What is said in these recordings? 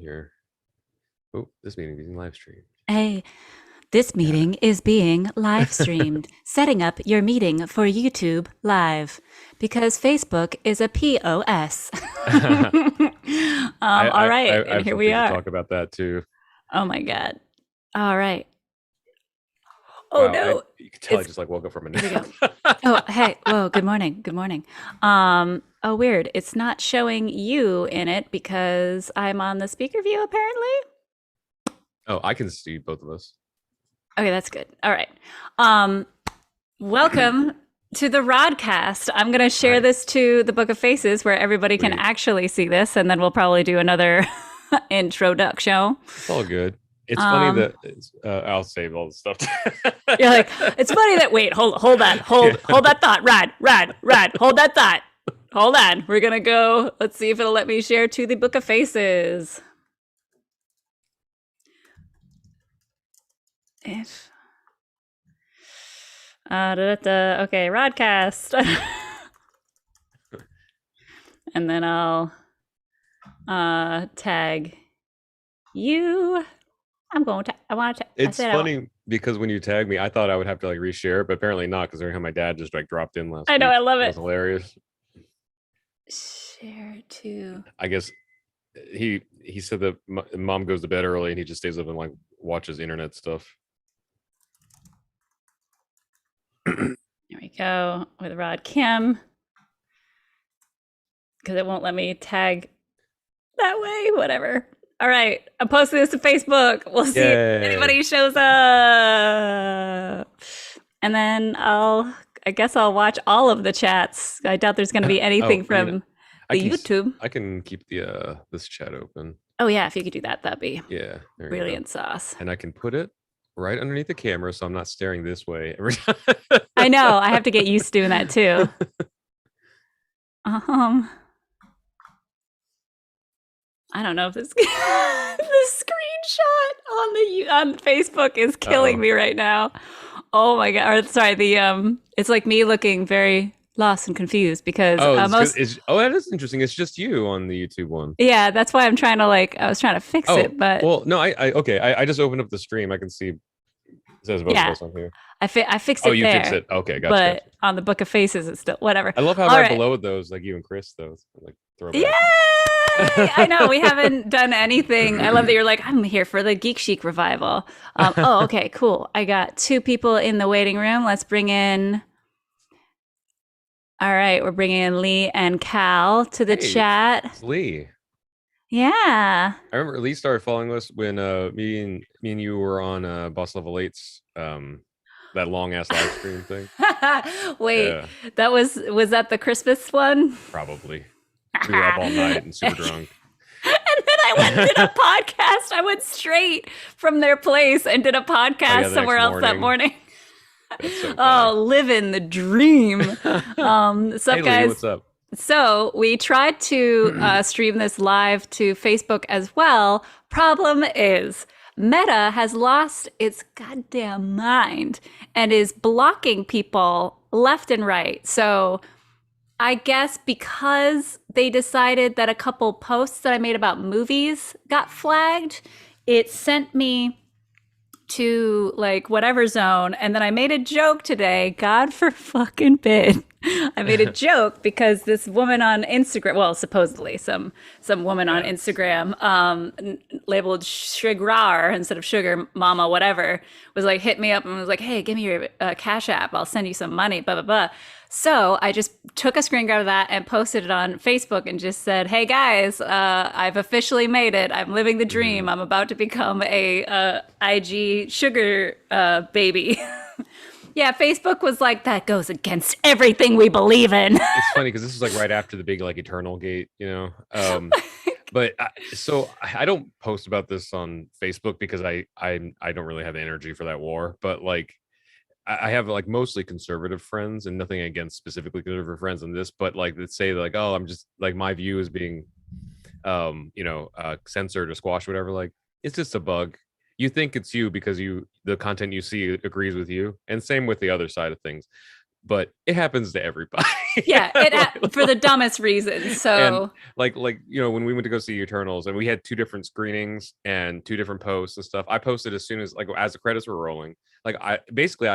here. Oh, this meeting is being live streamed. Hey, this meeting is being live streamed. Setting up your meeting for YouTube Live because Facebook is a POS. All right, I and have here some we things to are. talk about that too. Oh my God. All right. Oh Wow, no. you can tell I It's just like woke up from a Here we nap. go. Oh, hey. Whoa, good morning. Good morning. Oh weird. It's not showing you in it because I'm on the speaker view apparently. Oh, I can see both of us. Okay, that's good. All right. Welcome to the RodCast. I'm going to share Hi. this to the Book of Faces where everybody can Sweet. actually see this, and then we'll probably do another introduction. It's all good. It's funny Um, that I'll save all the stuff. you're like, it's funny that, wait, hold that, hold that thought. Rod, hold that thought. Hold on. We're going to go, let's see if it'll let me share to the Book of Faces. If. Okay, RodCast. And then I'll tag you. I want to. It's funny because when you tag me, I thought I would have to like reshare, but apparently not because how my dad just like dropped in last I know, week. I love It it. was hilarious. Share to. I guess he said that mom goes to bed early and he just stays up and like watches internet stuff. There we go with Rod Kim. Because it won't let me tag that way. Whatever. All right. I'm posting this to Facebook. We'll see if anybody shows up. And then I guess I'll watch all of the chats. I doubt there's going to be anything from the YouTube. I can keep the this chat open. Oh yeah, if you could do that, that'd be brilliant sauce. And I can put it right underneath the camera, so I'm not staring this way every time. I know. I have to get used to doing that too. I don't know if this the screenshot on Facebook is killing me right now. Oh my God! Or sorry, it's like me looking very lost and confused because that is interesting. It's just you on the YouTube one. Yeah, that's why I'm trying to I was trying to fix it, but no, I just opened up the stream. I can see it says both of us on here. I fixed it. Oh, you fixed it. Okay, gotcha. But on the Book of Faces, it's still whatever. I love how right below those, like you and Chris, those like throw back. Yeah. I know we haven't done anything. I love that you're like, I'm here for the Geek Chic revival. Okay, cool. I got 2 people in the waiting room. Let's bring in. All right, we're bringing in Lee and Cal to the chat. It's Lee. Yeah. I remember Lee started following us when me and you were on Boss Level 8's that long ass live stream thing. Wait, that was that the Christmas one? Probably. We were up all night and super drunk. And then I went and did a podcast. I went straight from their place and did a podcast somewhere else that morning. So living the dream. What's up, guys? Lee, what's up? So we tried to stream this live to Facebook as well. Problem is, Meta has lost its goddamn mind and is blocking people left and right. So I guess because they decided that a couple posts that I made about movies got flagged, it sent me to like whatever zone. And then I made a joke today, God for fucking bid. I made a joke because this woman on Instagram, well, supposedly some woman on Instagram, labeled Shigrar instead of Sugar Mama, whatever, was like, hit me up and was like, hey, give me your Cash App. I'll send you some money, blah, blah, blah. So I just took a screen grab of that and posted it on Facebook and just said, hey guys, I've officially made it. I'm living the dream. I'm about to become a IG sugar baby. Yeah, Facebook was like, that goes against everything we believe in. It's funny because this is like right after the big like Eternal Gate, you know. But so I don't post about this on Facebook because I don't really have the energy for that war. But like I have like mostly conservative friends, and nothing against specifically conservative friends on this. But like let's say like, oh, I'm just like my view is being censored or squashed, or whatever. Like it's just a bug. You think it's you because the content you see agrees with you, and same with the other side of things. but it happens to everybody. Yeah, for the dumbest reasons. And So like when we went to go see Eternals and we had two different screenings and two different posts and stuff, I posted as soon as as the credits were rolling. Like I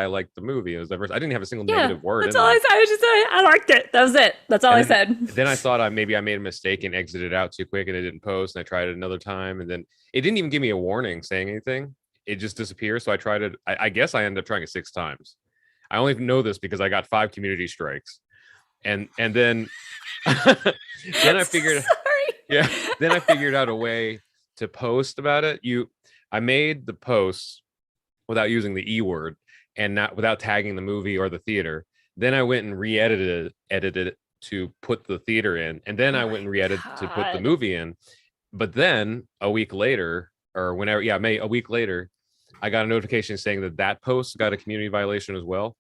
liked the movie. It was diverse. I didn't have a single yeah, negative word that's in all there. I said. I was just saying I liked it. That was it. That's all I said. Then I thought maybe I made a mistake and exited out too quick and I didn't post, and I tried it another time, and then it didn't even give me a warning saying anything. It just disappears. So I tried it. I guess I ended up trying it 6 times. I only know this because I got 5 community strikes, and then then I figured yeah, then I figured out a way to post about it. I made the posts without using the E word and not without tagging the movie or the theater. Then I went and edited it to put the theater in, and then I went and re-edited to put the movie in. But then a week later, or whenever, a week later, I got a notification saying that post got a community violation as well.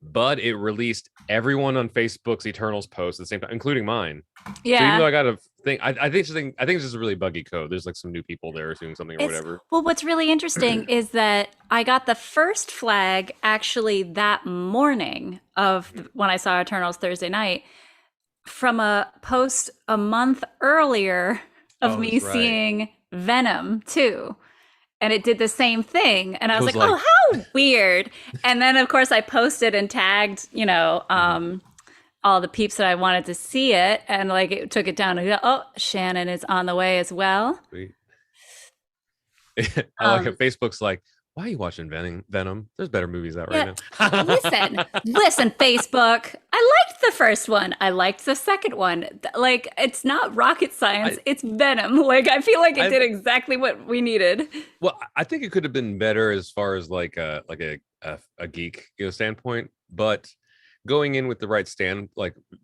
But it released everyone on Facebook's Eternals post at the same time, including mine. Yeah. So even though I got a thing, I think it's just a really buggy code. There's like some new people there doing something or whatever. Well, what's really interesting is that I got the first flag actually that morning of when I saw Eternals Thursday night from a post a month earlier of me seeing Venom 2. And it did the same thing. And I was like, oh, how weird. And then, of course, I posted and tagged, all the peeps that I wanted to see it. And like it took it down and go, oh, Shannon is on the way as well. Sweet. I like it. Facebook's like, why are you watching Venom? There's better movies out right now. Listen, Facebook. I liked the first one. I liked the second one. Like, it's not rocket science. It's Venom. Like, I feel like it did exactly what we needed. Well, I think it could have been better as far as like a geek standpoint, but going in with the right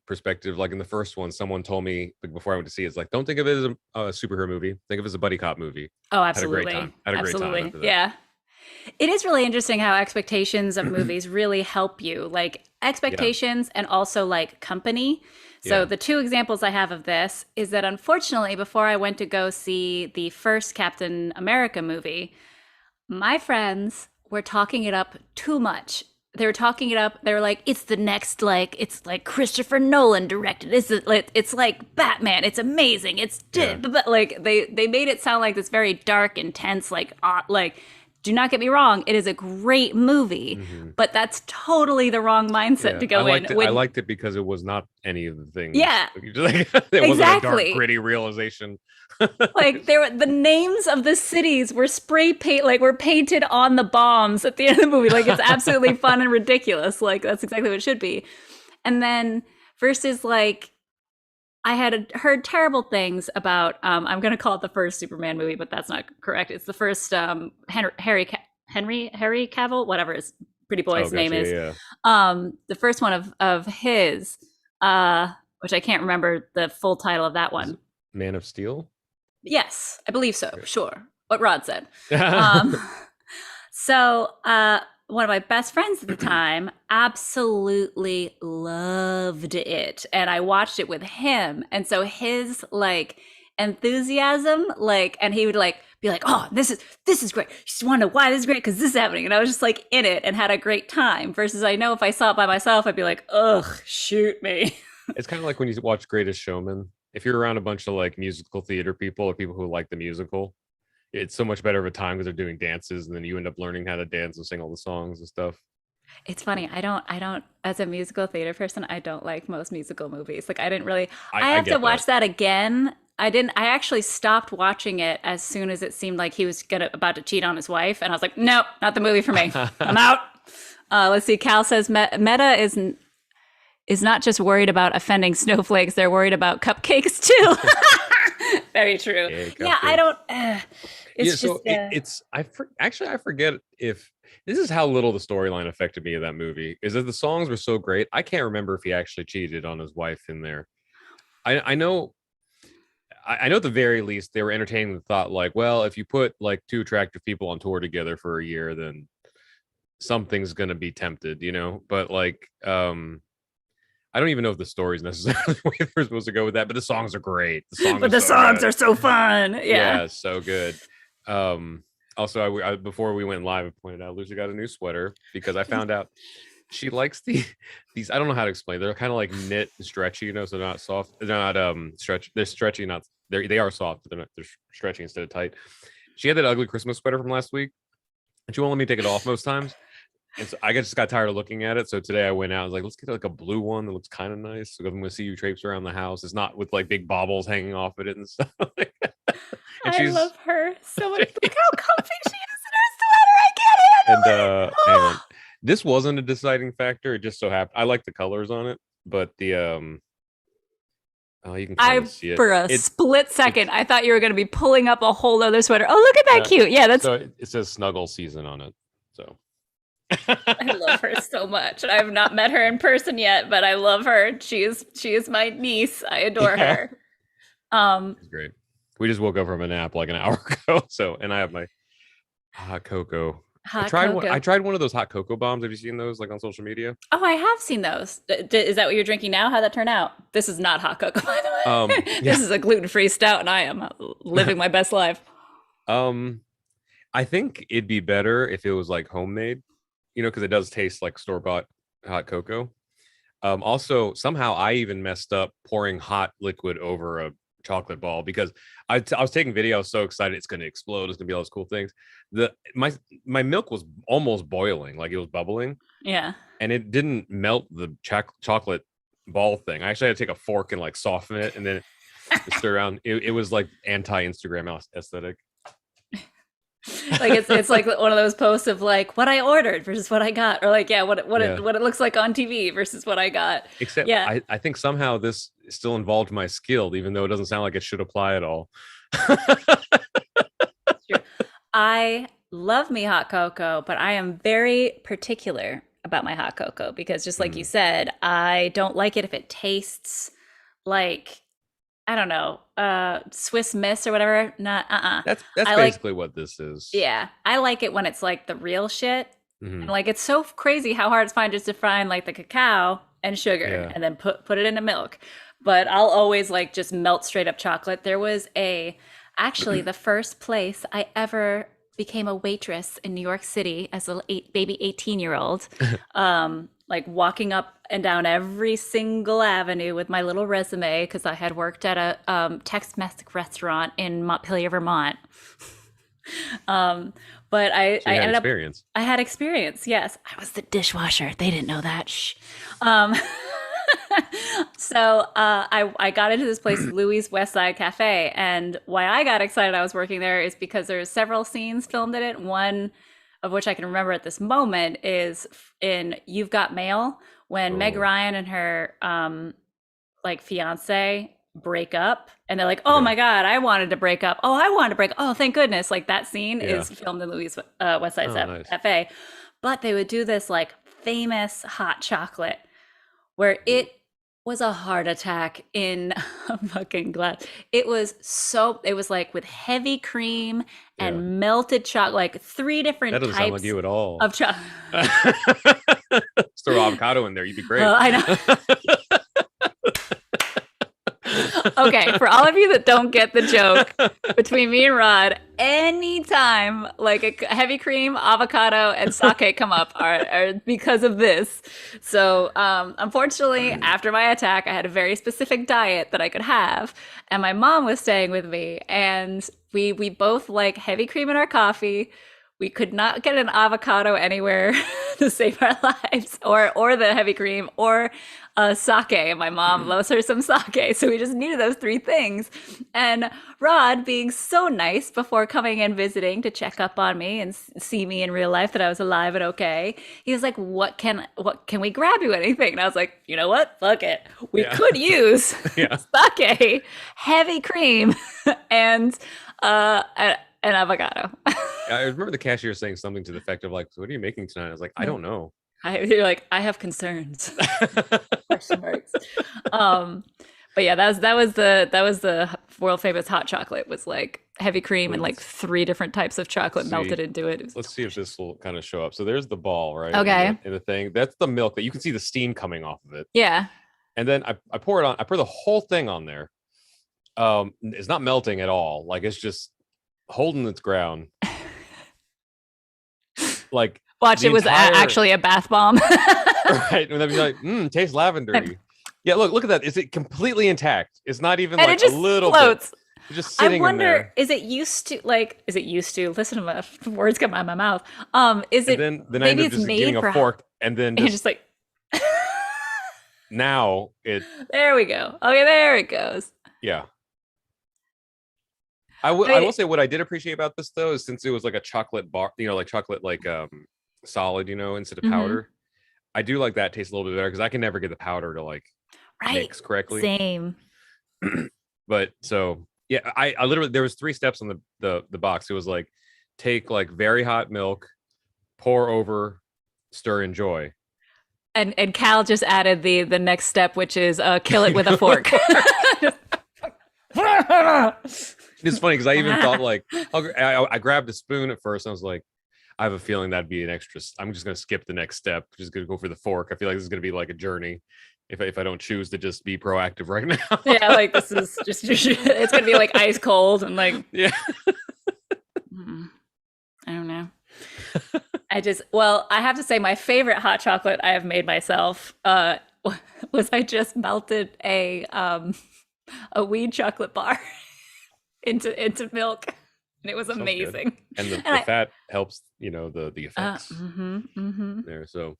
perspective, like in the first one, someone told me before I went to see it, it's like, don't think of it as a superhero movie. Think of it as a buddy cop movie. Oh, absolutely. Had a great time after that. Yeah. It is really interesting how expectations of movies really help you, like expectations and also like company. So the two examples I have of this is that unfortunately, before I went to go see the first Captain America movie, my friends were talking it up too much. They were talking it up. They were like, it's the next, it's like Christopher Nolan directed. It's like Batman. It's amazing. It's like they made it sound like this very dark, intense, do not get me wrong, it is a great movie, but that's totally the wrong mindset to go in. I liked it because it was not any of the things. Yeah, it wasn't a dark, gritty realization. Like the names of the cities were spray paint, were painted on the bombs at the end of the movie. Like it's absolutely fun and ridiculous. Like that's exactly what it should be. And then versus I had heard terrible things about, I'm going to call it the first Superman movie, but that's not correct. It's the first Harry Cavill, whatever his pretty boy's name is. Yeah. The first one of his, which I can't remember the full title of that one. Man of Steel? Yes, I believe so. Sure. What Rod said. So one of my best friends at the time absolutely loved it. And I watched it with him. And so his enthusiasm, and he would be like, oh, this is great. You just want to know why this is great because this is happening. And I was just in it and had a great time. Versus I know if I saw it by myself, I'd be like, ugh, shoot me. It's kind of like when you watch Greatest Showman. If you're around a bunch of musical theater people or people who like the musical, it's so much better of a time because they're doing dances, and then you end up learning how to dance and sing all the songs and stuff. It's funny. I don't, as a musical theater person, I don't like most musical movies. I didn't really, I have to watch that again. I actually stopped watching it as soon as it seemed like he was about to cheat on his wife. And I was like, nope, not the movie for me. I'm out. Let's see. Cal says Meta is not just worried about offending snowflakes. They're worried about cupcakes too. Very true. Yeah, I don't. I forget if this is how little the storyline affected me of that movie. Is that the songs were so great. I can't remember if he actually cheated on his wife in there. I know at the very least they were entertaining the thought well, if you put two attractive people on tour together for a year, then something's gonna be tempted, But I don't even know if the story is necessarily where they're supposed to go with that, but the songs are great. The songs are so fun. Yeah, so good. Also, I before we went live, I pointed out Lucy got a new sweater because I found out she likes these. I don't know how to explain. They're kind of like knit and stretchy, so they're not soft. They're not stretch. They're stretchy, not they are soft, but they're stretchy instead of tight. She had that ugly Christmas sweater from last week, and she won't let me take it off most times. And so I just got tired of looking at it. So today I went out. I was like, let's get like a blue one that looks kind of nice. So I'm going to see you traipse around the house. It's not with like big baubles hanging off of it and stuff. And I love her so much. Look how comfy she is in her sweater. I can't handle it. And this wasn't a deciding factor. It just so happened. I like the colors on it, but the you can kind of see it. For a split second, I thought you were going to be pulling up a whole other sweater. Oh, look at that cute. Yeah, that's. So it says snuggle season on it. So. I love her so much. I have not met her in person yet, but I love her. She is my niece. I adore her. It's great. We just woke up from a nap like an hour ago. So, and I have my hot cocoa. I tried one of those hot cocoa bombs. Have you seen those like on social media? Oh, I have seen those. Is that what you're drinking now? How'd that turn out? This is not hot cocoa, by the way. This is a gluten-free stout, and I am living my best life. I think it'd be better if it was like homemade. Because it does taste like store-bought hot cocoa. Also, somehow I even messed up pouring hot liquid over a chocolate ball because I was taking video. I was so excited it's going to explode. It's going to be all those cool things. My milk was almost boiling, like it was bubbling. Yeah. And it didn't melt the chocolate ball thing. I actually had to take a fork and like soften it and then stir around. It was like anti-Instagram aesthetic. Like it's like one of those posts of like what I ordered versus what I got, or like what it looks like on TV versus what I got. Except I think somehow this still involved my skill, even though it doesn't sound like it should apply at all. I love me hot cocoa, but I am very particular about my hot cocoa because just like you said, I don't like it if it tastes like, I don't know, Swiss Miss or whatever. That's basically what this is. Yeah. I like it when it's like the real shit. And like it's so crazy how hard it's fine just to find like the cacao and sugar and then put it into milk. But I'll always like just melt straight up chocolate. There was actually the first place I ever became a waitress in New York City as a baby 18-year-old. Like walking up and down every single avenue with my little resume because I had worked at a Tex-Mex restaurant in Montpelier, Vermont. But I ended up. I had experience. Yes, I was the dishwasher. They didn't know that. Shh. So I got into this place, Louis West Side Cafe, and why I got excited I was working there is because there's several scenes filmed in it. One of which I can remember at this moment is in You've Got Mail when Meg Ryan and her like fiance break up and they're like, oh my God, I wanted to break up. Oh, I wanted to break up. Oh, thank goodness. Like that scene is filmed in Louis West Side Cafe. But they would do this like famous hot chocolate where it was a heart attack in a fucking glass. It was like with heavy cream and melted chocolate, like 3 different types. That doesn't sound like you at all. Of chocolate. Just throw avocado in there. You'd be great. I know. Okay, for all of you that don't get the joke, between me and Rod, anytime like a heavy cream, avocado, and sake come up are because of this. So unfortunately, after my attack, I had a very specific diet that I could have, and my mom was staying with me, and we both like heavy cream in our coffee. We could not get an avocado anywhere to save our lives, or the heavy cream, or sake. And my mom loves her some sake, so we just needed those 3 things. And Rod, being so nice before coming and visiting to check up on me and see me in real life that I was alive and okay, he was like, "What can we grab you anything?" And I was like, "You know what? Fuck it. We could use sake, heavy cream, and an avocado." I remember the cashier saying something to the effect of like, "So what are you making tonight?" I was like, "I don't know." You're like, "I have concerns." Question marks. But yeah, that was the world famous hot chocolate, was like heavy cream and like 3 different types of chocolate melted into it. Let's see if this will kind of show up. So there's the ball, right? Okay. In the thing. That's the milk that you can see the steam coming off of it. Yeah. And then I pour it on. I pour the whole thing on there. It's not melting at all. Like it's just holding its ground. Like Watch, the it was entire actually a bath bomb. right, and then be like, tastes lavendery. Yeah, look at that. Is it completely intact? It's not even And like it just a little floats. bit. It's just I sitting in wonder, there. is it used to, listen to my words come out of my mouth. Is And it, then I end maybe up it's just getting made a for, fork and then and just just like, now it there we go. Okay, there it goes. yeah. I I mean, will say what I did appreciate about this though is since it was like a chocolate bar, like chocolate like solid, instead of mhm, powder. I do like that taste a little bit better because I can never get the powder to like right. mix correctly. Same. But so yeah, I literally there was 3 steps on the box. It was like take like very hot milk, pour over, stir, enjoy. And Cal just added the next step, which is kill it with a fork. It's funny because I even thought like I grabbed a spoon at first and I was like, I have a feeling that'd be an extra. I'm just gonna skip the next step. Just gonna go for the fork. I feel like this is gonna be like a journey if I don't choose to just be proactive right now. Yeah, like this is just it's gonna be like ice cold and like Yeah. I don't know. I have to say my favorite hot chocolate I have made myself was I just melted a weed chocolate bar into milk, and it was Sounds good. amazing. And the I, fat helps, the effects there. So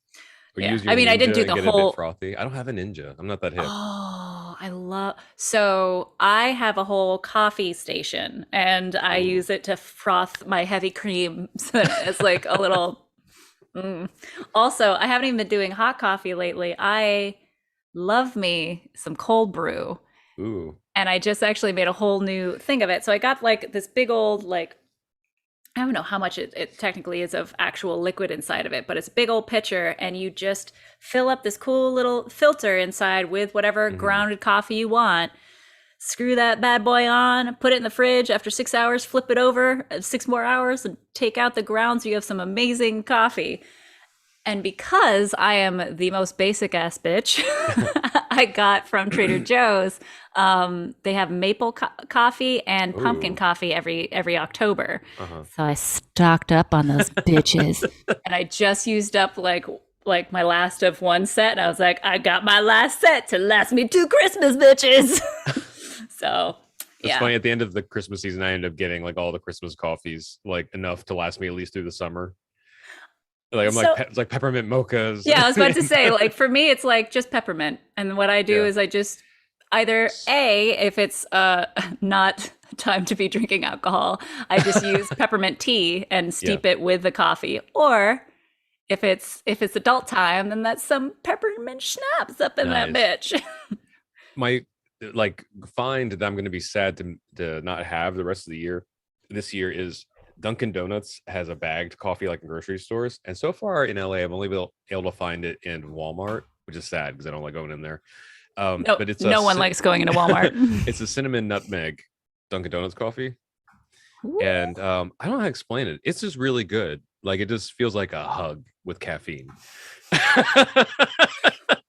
or yeah, use your I mean, I didn't ninja do and the get a bit whole. frothy. I don't have a ninja. I'm not that hip. Oh, so I have a whole coffee station, and I Ooh. use it to froth my heavy cream so that it's like a little. Also, I haven't even been doing hot coffee lately. I love me some cold brew. Ooh. And I just actually made a whole new thing of it. So I got like this big old, like, I don't know how much it technically is of actual liquid inside of it, but it's a big old pitcher, and you just fill up this cool little filter inside with whatever grounded coffee you want. Screw that bad boy on, put it in the fridge. After 6 hours, flip it over 6 more hours, and take out the grounds. You have some amazing coffee. And because I am the most basic ass bitch, I got from Trader Joe's. They have maple coffee and pumpkin Ooh. coffee every October. Uh-huh. So I stocked up on those bitches, and I just used up like my last of one set, and I was like, I got my last set to last me 2 Christmas, bitches. So It's yeah. funny. At the end of the Christmas season, I ended up getting like all the Christmas coffees, like enough to last me at least through the summer. Like I'm So like it's like peppermint mochas. yeah, I was about to say, like for me, it's like just peppermint, and what I do Yeah. is I just either if it's not time to be drinking alcohol, I just use peppermint tea and steep it with the coffee, or if it's adult time, then that's some peppermint schnapps up in that bitch. My like find that I'm going to be sad to not have the rest of the year. This year is Dunkin' Donuts has a bagged coffee like in grocery stores, and so far in LA, I've only been able to find it in Walmart, which is sad because I don't like going in there. No, But it's no one likes going into Walmart. it's a cinnamon nutmeg Dunkin' Donuts coffee, Ooh. and I don't know how to explain it. It's just really good. Like it just feels like a hug with caffeine.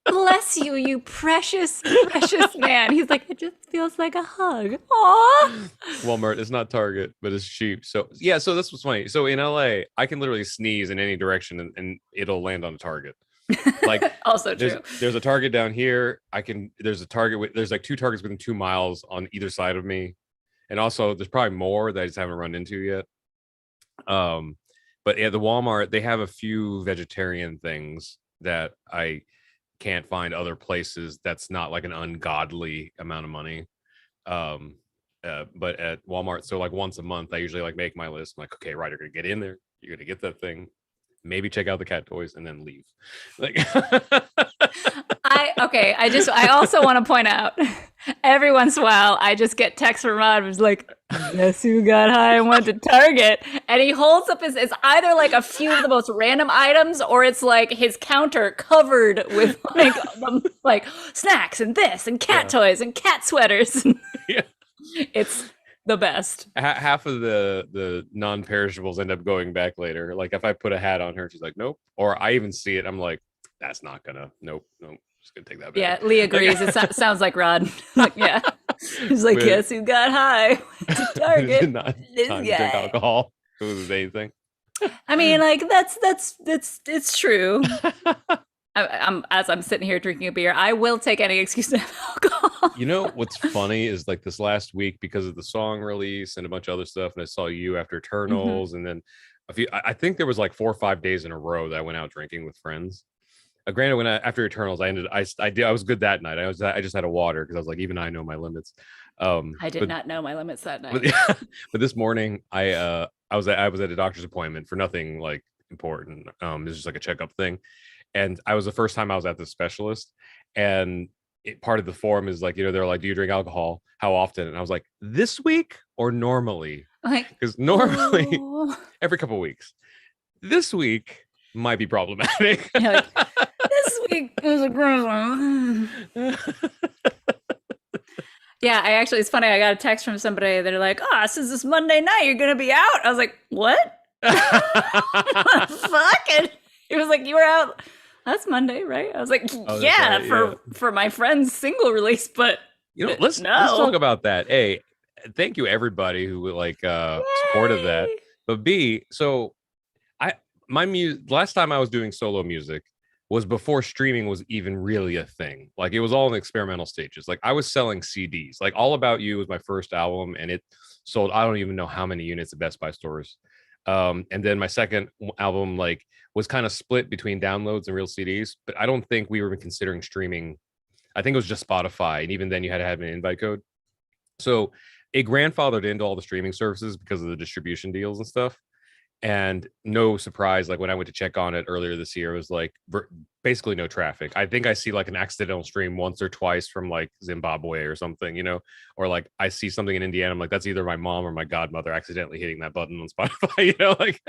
Bless you, you precious, precious man. He's like, it just feels like a hug. Aww. Walmart is not Target, but it's cheap. So yeah, so this was funny. So in LA, I can literally sneeze in any direction and it'll land on a Target. Like Also true. There's a Target down here. There's a Target there's like 2 Targets within 2 miles on either side of me. And also there's probably more that I just haven't run into yet. But yeah, the Walmart, they have a few vegetarian things that I can't find other places. That's not like an ungodly amount of money. But at Walmart, so like once a month, I usually like make my list. I'm like, okay, right, you're gonna get in there, you're gonna get that thing, maybe check out the cat toys, and then leave. Like, I also want to point out, every once in a while, I just get texts from Rod who's like, guess who got high and went to Target? And he holds up it's either like a few of the most random items, or it's like his counter covered with like snacks and this and cat toys and cat sweaters. Yeah. It's the best. Half of the non-perishables end up going back later. Like if I put a hat on her, she's like, nope. Or I even see it, I'm like, that's not gonna, nope, just gonna take that back. Yeah, Lee agrees. It sounds like Rod. Like, yeah. He's like, guess who got high? Went to Target. Not time to drink alcohol. It was anything. I mean, like that's it's true. I'm as I'm sitting here drinking a beer, I will take any excuse to have alcohol. You know what's funny is like this last week because of the song release and a bunch of other stuff, and I saw you after Hmm. Eternals, and then a few. I think there was like 4 or 5 days in a row that I went out drinking with friends. Granted, when after Eternals, I was good that night. I just had a water because I was like, even I know my limits. I did But not know my limits that but night. yeah, but this morning I was at a doctor's appointment for nothing like important. It's just like a checkup thing, and I was the first time I was at the specialist, and part of the form is like, they're like, do you drink alcohol? How often? And I was like, this week or normally? Like, Because normally oh, every couple of weeks. This week might be problematic. you're like this week was a gross one. Yeah, I actually, it's funny. I got a text from somebody. They're like, "Oh, since this Monday night, you're gonna be out." I was like, "What? Fuck it." He was like, "You were out last Monday, right?" I was like, Oh, that's "Yeah, right. Yeah. for my friend's single release, but Let's talk no." about that. A, thank you everybody who like supported that. Yay! But B, so I my music last time I was doing solo music was before streaming was even really a thing. Like it was all in experimental stages. Like I was selling CDs. Like All About You was my first album, and it sold I don't even know how many units at Best Buy stores. And then my second album like was kind of split between downloads and real CDs, but I don't think we were even considering streaming. I think it was just Spotify, and even then you had to have an invite code. So it grandfathered into all the streaming services because of the distribution deals and stuff. And no surprise, like when I went to check on it earlier this year, it was like basically no traffic. I think I see like an accidental stream once or twice from like Zimbabwe or something, or like I see something in Indiana. I'm like, that's either my mom or my godmother accidentally hitting that button on Spotify, like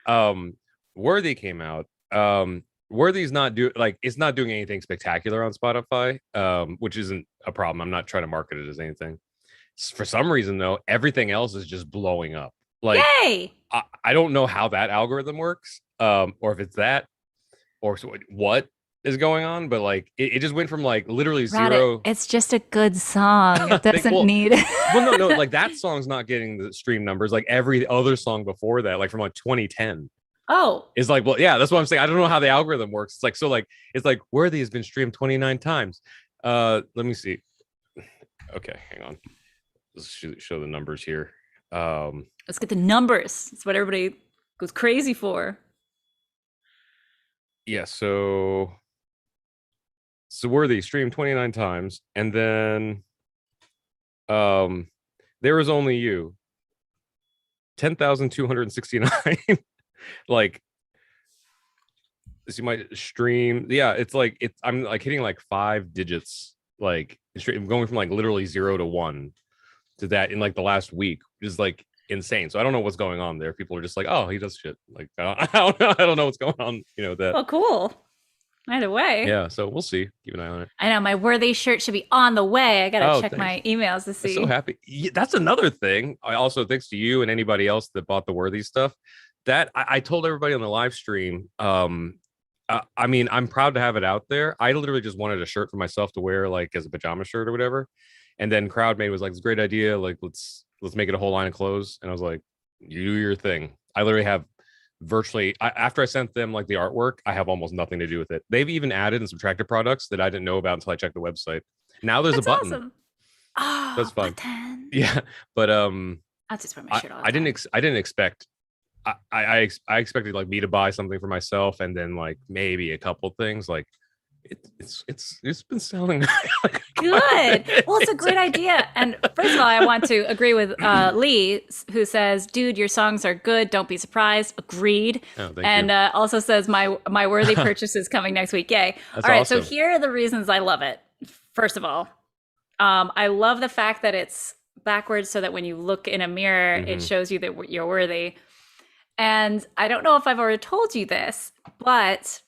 um Worthy came out. Worthy's not do like it's not doing anything spectacular on Spotify, which isn't a problem. I'm not trying to market it as anything. For some reason though, everything else is just blowing up. Like Yay! I don't know how that algorithm works, or if it's that, or what is going on, but like it just went from like literally Rod, it. zero. It's just a good song. It Think, doesn't well, need. no, like that song's not getting the stream numbers. Like every other song before that, like from like 2010, Oh, is like, well, yeah, that's what I'm saying. I don't know how the algorithm works. It's like so, like it's like Worthy has been streamed 29 times. Let me see. Okay, hang on. Let's show the numbers here. let's get the numbers. It's what everybody goes crazy for. Yeah, so Worthy streamed 29 times, and then There Is Only You 10,269. Like this, you might stream. Yeah, it's like I'm like hitting like 5 digits, like I'm going from like literally 0 to 1 to that in like the last week, which is like insane. So I don't know what's going on there. People are just like, oh, he does shit. Like I don't know what's going on, that. Well, cool. Either way. Yeah, so we'll see. Keep an eye on it. I know my Worthy shirt should be on the way. I gotta Oh, check thanks. my emails to I'm so see. happy. Yeah, that's another thing. I also, thanks to you and anybody else that bought the Worthy stuff, that I told everybody on the live stream. I mean, I'm proud to have it out there. I literally just wanted a shirt for myself to wear, like as a pajama shirt or whatever. And then Crowdmade was like, "It's a great idea. Like, let's make it a whole line of clothes." And I was like, "You do your thing." I literally have virtually after I sent them like the artwork, I have almost nothing to do with it. They've even added and subtracted products that I didn't know about until I checked the website. Now there's a That's button. awesome. Oh, That's fun. button. Yeah, but I'll just wear my I, shirt all the I didn't time. I didn't expect I expected like me to buy something for myself and then like maybe a couple things like it's been selling. Good. Well, it's a great idea. And first of all, I want to agree with Lee, who says, "Dude, your songs are good. Don't be surprised." Agreed. Oh, thank And you. also says, "My Worthy purchase is coming next week." Yay! That's All right. So awesome. here are the reasons I love it. First of all, I love the fact that it's backwards, so that when you look in a mirror, it Mhm. shows you that you're worthy. And I don't know if I've already told you this, but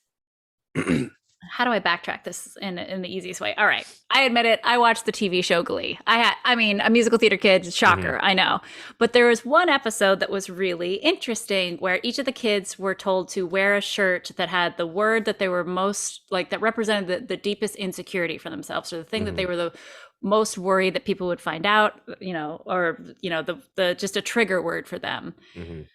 how do I backtrack this in the easiest way? All right. I admit it. I watched the TV show Glee. I mean, a musical theater kid, shocker, Mhm. I know. But there was one episode that was really interesting where each of the kids were told to wear a shirt that had the word that they were most like that represented the deepest insecurity for themselves, or the thing that they Mhm. were the most worried that people would find out, or the just a trigger word for them. Mhm.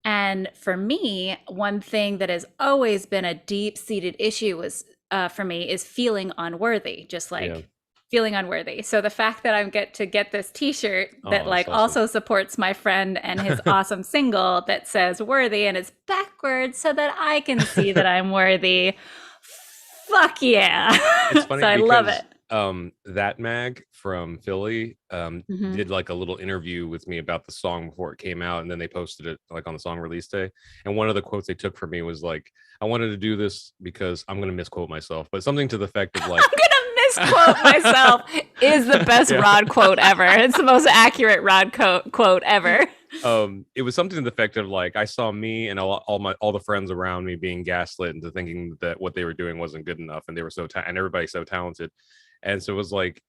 And for me, one thing that has always been a deep-seated issue was for me is feeling unworthy, just Yeah. like feeling unworthy. So the fact that I get to get this T-shirt that Oh, like that's awesome. also supports my friend and his awesome single that says worthy and it's backwards so that I can see that I'm worthy. Fuck yeah. It's funny So I love it. because that mag from Philly Hmm. did like a little interview with me about the song before it came out, and then they posted it like on the song release day. And one of the quotes they took from me was like, I wanted to do this because I'm gonna misquote myself, but something to the effect of I'm like gonna misquote myself is the best yeah. Rod quote ever. It's the most accurate Rod quote ever. It was something to the effect of like I saw me and all the friends around me being gaslit into thinking that what they were doing wasn't good enough, and they were and everybody's so talented, and so it was like,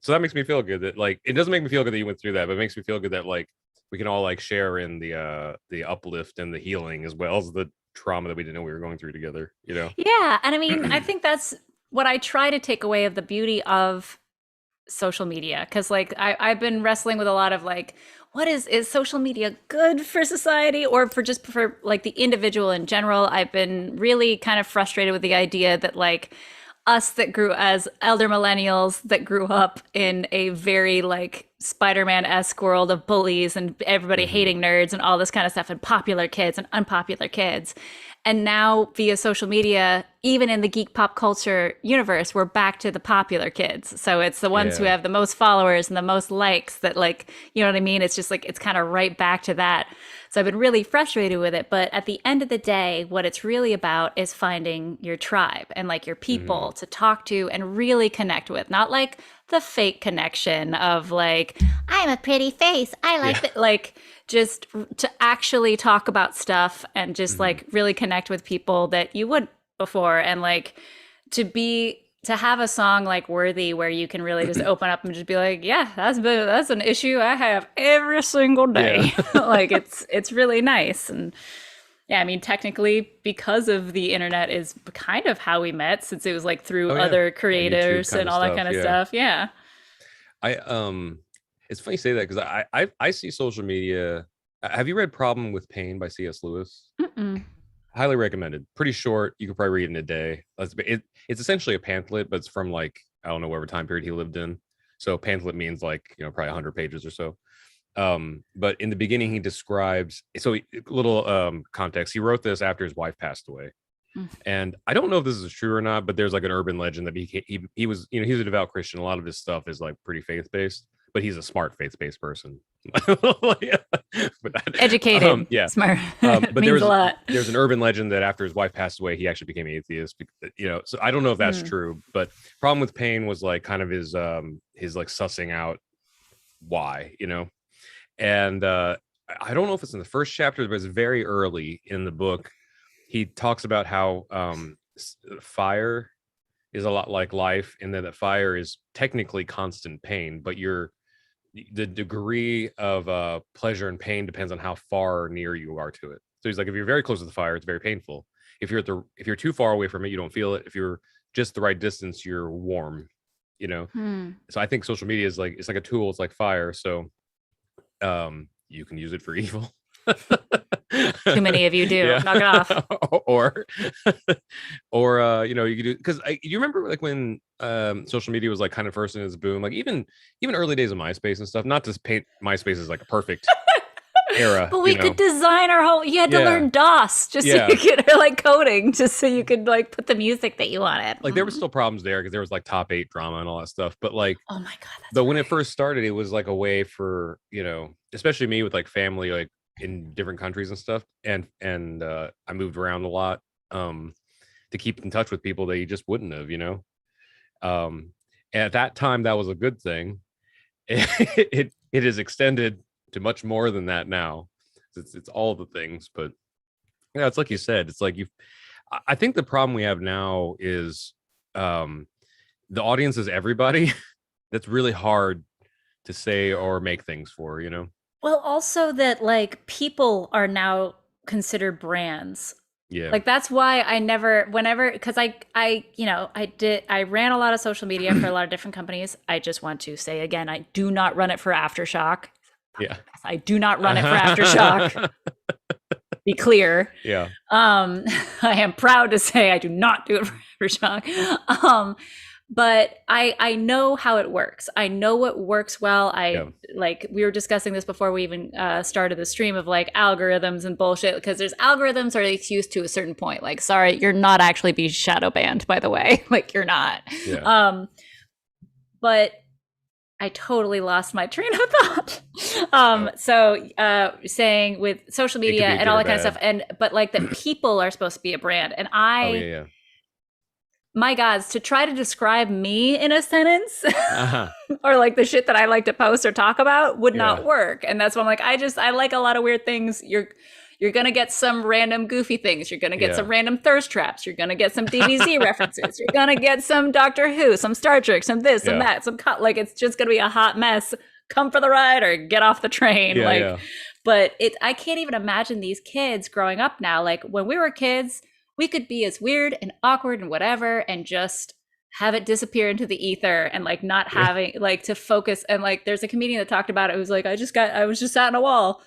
so that makes me feel good that like it doesn't make me feel good that you went through that, but it makes me feel good that like we can all like share in the uplift and the healing as well as the trauma that we didn't know we were going through together, you know. Yeah, and I mean, I think that's what I try to take away of the beauty of social media because like I've been wrestling with a lot of like what is social media good for society or for just for like the individual in general. I've been really kind of frustrated with the idea that like us that grew as elder millennials that grew up in a very like Spider-Man-esque world of bullies and everybody Hmm. hating nerds and all this kind of stuff and popular kids and unpopular kids. And now via social media, even in the geek pop culture universe, we're back to the popular kids. So it's the ones who Yeah. have the most followers and the most likes that like, you know what I mean? It's just like it's kind of right back to that. So I've been really frustrated with it, but at the end of the day, what it's really about is finding your tribe and like your Hmm. people to talk to and really connect with, not like the fake connection of like I'm a pretty face. I like Yeah. that. Like just to actually talk about stuff and just Hmm. like really connect with people that you would before and like to have a song like Worthy where you can really just open up and just be like, yeah, that's an issue I have every single Yeah. day. Like it's really nice. And yeah, I mean technically because of the internet is kind of how we met since it was like through Oh yeah, other like YouTube creators kind and of all that stuff. kind of Yeah. stuff. Yeah. I it's funny you say that because I see social media. Have you read Problem with Pain by C.S. Lewis? Mm-mm. Highly recommended. Pretty short. You could probably read it in a day. It's essentially a pamphlet, but it's from like I don't know whatever time period he lived in. So pamphlet means like probably 100 pages or so. But in the beginning he describes little context. He wrote this after his wife passed away. And I don't know if this is true or not, but there's like an urban legend that he was, he's a devout Christian. A lot of his stuff is like pretty faith based, but he's a smart faith based person. Yeah. Educated, Yeah. smart. It But means a lot. there's an urban legend that after his wife passed away, he actually became atheist. So I don't know if that's Hmm. true, but Problem with Pain was like kind of his like sussing out why, and I don't know if it's in the first chapter, but it's very early in the book. He talks about how fire is a lot like life, and that fire is technically constant pain, but the degree of pleasure and pain depends on how far near you are to it. So he's like, if you're very close to the fire, it's very painful. If you're too far away from it, you don't feel it. If you're just the right distance, you're warm. You know. Hmm. So I think social media is like it's like a tool. It's like fire. So you can use it for evil. Too many of you do. Yeah. Knock it off. or you could do because you remember like when social media was like kind of first in its boom, like even early days of MySpace and stuff. Not to paint MySpace as like a perfect era, But we could design our whole. You had to Yeah. learn DOS just so Yeah. you could, or like coding, just so you could like put the music that you wanted. Like there was still problems there because there was like top 8 drama and all that stuff, but like Oh my god, that's but when it right. first started, it was like a way for especially me with like family like in different countries and stuff, and I moved around a lot, to keep in touch with people that you just wouldn't have, at that time that was a good thing. It is extended to much more than that now. It's all the things, but yeah, it's like you said, it's like I think the problem we have now is the audience is everybody. That's really hard to say or make things for. Well, also that like people are now considered brands. Yeah. Like that's why I never, whenever, because I ran a lot of social media for a lot of different companies. I just want to say again, I do not run it for Aftershock. Yeah. I do not run it for Aftershock. be clear. Yeah. I am proud to say I do not do it for Sean. But I know how it works. I know what works well. Like we were discussing this before we even started the stream of like algorithms and bullshit, because there's algorithms are excused to a certain point. Like, sorry, you're not actually being shadow banned, by the way. Like you're not. Yeah. But I totally lost my train of thought. So saying with social media and all that kind of stuff, but like that people are supposed to be a brand, and my gods, to try to describe me in a sentence or like the shit that I like to post or talk about would not work. And that's why I'm like, I like a lot of weird things. You're going to get some random goofy things. You're going to get some random thirst traps. You're going to get some DBZ references. You're going to get some Doctor Who, some Star Trek, some this, some that, like it's just going to be a hot mess. Come for the ride or get off the train. But I can't even imagine these kids growing up now. Like when we were kids, we could be as weird and awkward and whatever and just have it disappear into the ether and like not having like to focus. And like there's a comedian that talked about it. It was like, I was just sat in a wall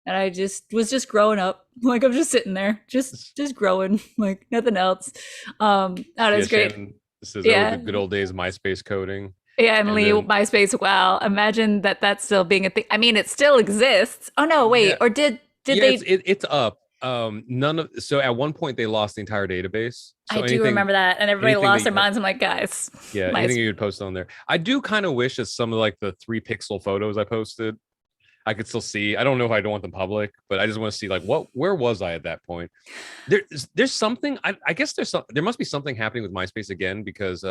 and I was just growing up. Like I'm just sitting there, just growing, like nothing else. That is great. This is the good old days of MySpace coding. Yeah, and Lee, MySpace. Wow, imagine that's still being a thing. I mean, it still exists. Oh no, wait, or did they? It's up. So at one point they lost the entire database. So I do remember that, and everybody lost their minds. I'm like, guys, anything you could post on there. I do kind of wish that some of like the 3-pixel photos I posted, I could still see. I don't know if I don't want them public, but I just want to see like where was I at that point? There's something. I guess there must be something happening with MySpace again, because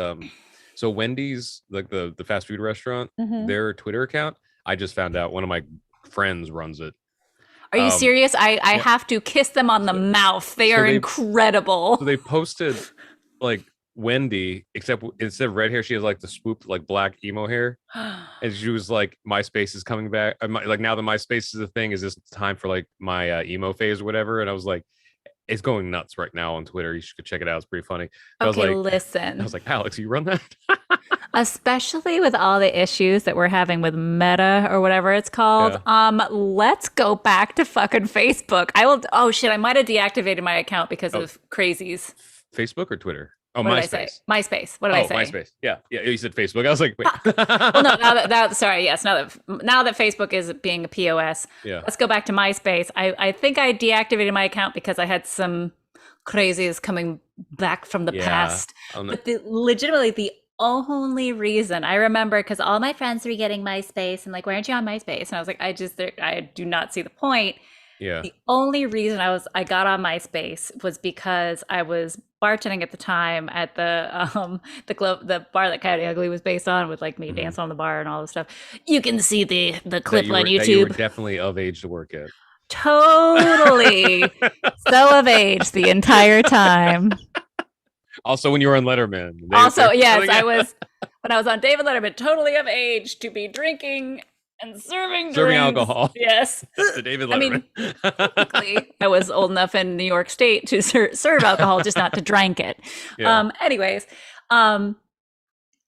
so Wendy's, like the fast food restaurant, their Twitter account, I just found out one of my friends runs it. Are you serious? I have to kiss them on the mouth. They are incredible. So they posted like Wendy, except instead of red hair, she has like the swooped like black emo hair. And she was like, MySpace is coming back. Like now that MySpace is a thing, is this time for like my emo phase or whatever? And I was like, it's going nuts right now on Twitter. You should check it out. It's pretty funny. Okay, listen. I was like, Alex, you run that? Especially with all the issues that we're having with Meta or whatever it's called. Let's go back to fucking Facebook. Oh shit, I might have deactivated my account because of crazies. Facebook or Twitter? Oh, what MySpace. MySpace. What did I say? MySpace. Yeah. You said Facebook. I was like, wait. Well, no. Now that Facebook is being a POS, let's go back to MySpace. I think I deactivated my account because I had some crazies coming back from the past. But legitimately, the only reason I remember, because all my friends were getting MySpace and like, why aren't you on MySpace? And I was like, I do not see the point. Yeah. The only reason I got on MySpace was because I was bartending at the time at the club, the bar that Coyote Ugly was based on, with like me dancing on the bar and all this stuff. You can see the clip on YouTube. That you were definitely of age to work at. Totally. So of age the entire time. Also, when you were on Letterman. Yes, I was, when I was on David Letterman, totally of age to be drinking and serving alcohol. Yes. The David Letterman. I mean, technically, I was old enough in New York State to serve alcohol, just not to drink it. Yeah.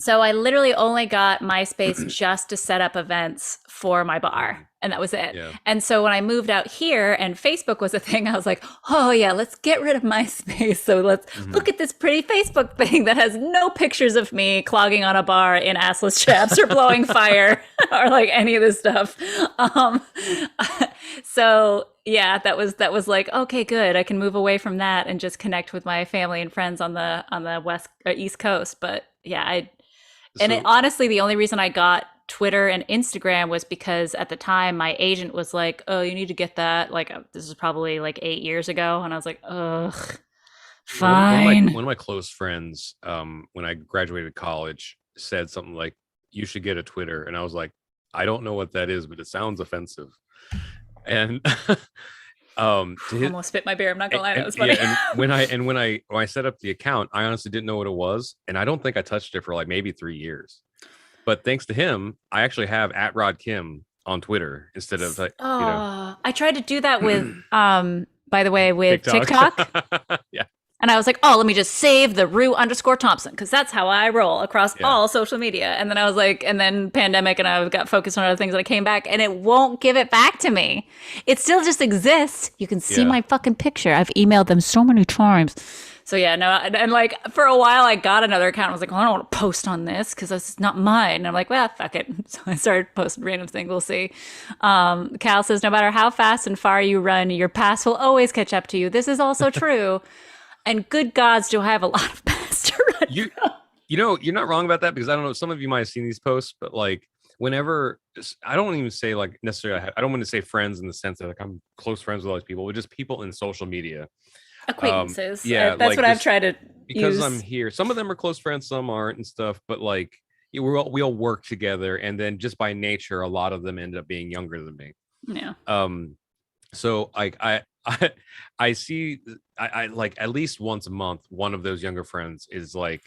So I literally only got MySpace just to set up events for my bar. And that was it. Yeah. And so when I moved out here and Facebook was a thing, I was like, oh yeah, let's get rid of MySpace. So let's look at this pretty Facebook thing that has no pictures of me clogging on a bar in assless chaps or blowing fire or like any of this stuff. So yeah, that was like, okay, good. I can move away from that and just connect with my family and friends on the west or east coast. But yeah, honestly, the only reason I got Twitter and Instagram was because at the time my agent was like, oh, you need to get that. Like, this is probably like 8 years ago. And I was like, ugh, fine. One of my close friends, when I graduated college, said something like, you should get a Twitter. And I was like, I don't know what that is, but it sounds offensive. And almost spit my beer. I'm not gonna lie, that was funny. Yeah, and when I set up the account, I honestly didn't know what it was, and I don't think I touched it for like maybe 3 years. But thanks to him, I actually have @RodKim on Twitter instead of like, I tried to do that with by the way, with TikTok. Yeah. And I was like, oh, let me just save the Rue_Thompson because that's how I roll across Yeah. all social media. And then I was like, and then pandemic, and I got focused on other things, and I came back, and it won't give it back to me. It still just exists. You can see Yeah. my fucking picture. I've emailed them so many times. So yeah, no, and like for a while I got another account. I was like, well, I don't want to post on this because it's not mine. And I'm like, well, fuck it. So I started posting random things. We'll see. Cal says, no matter how fast and far you run, your past will always catch up to you. This is also true. And good gods, do I have a lot of past to run You from. you know, you're not wrong about that, because I don't know, some of you might have seen these posts, but like whenever, I don't even say like necessarily, I don't want to say friends in the sense that like I'm close friends with all these people, but just people in social media. Acquaintances. Yeah, That's like what I've just tried to because I'm use. here. Some of them are close friends, some aren't and stuff, but like we all work together, and then just by nature, a lot of them end up being younger than me. Yeah. Um, so like I see I like at least once a month, one of those younger friends is like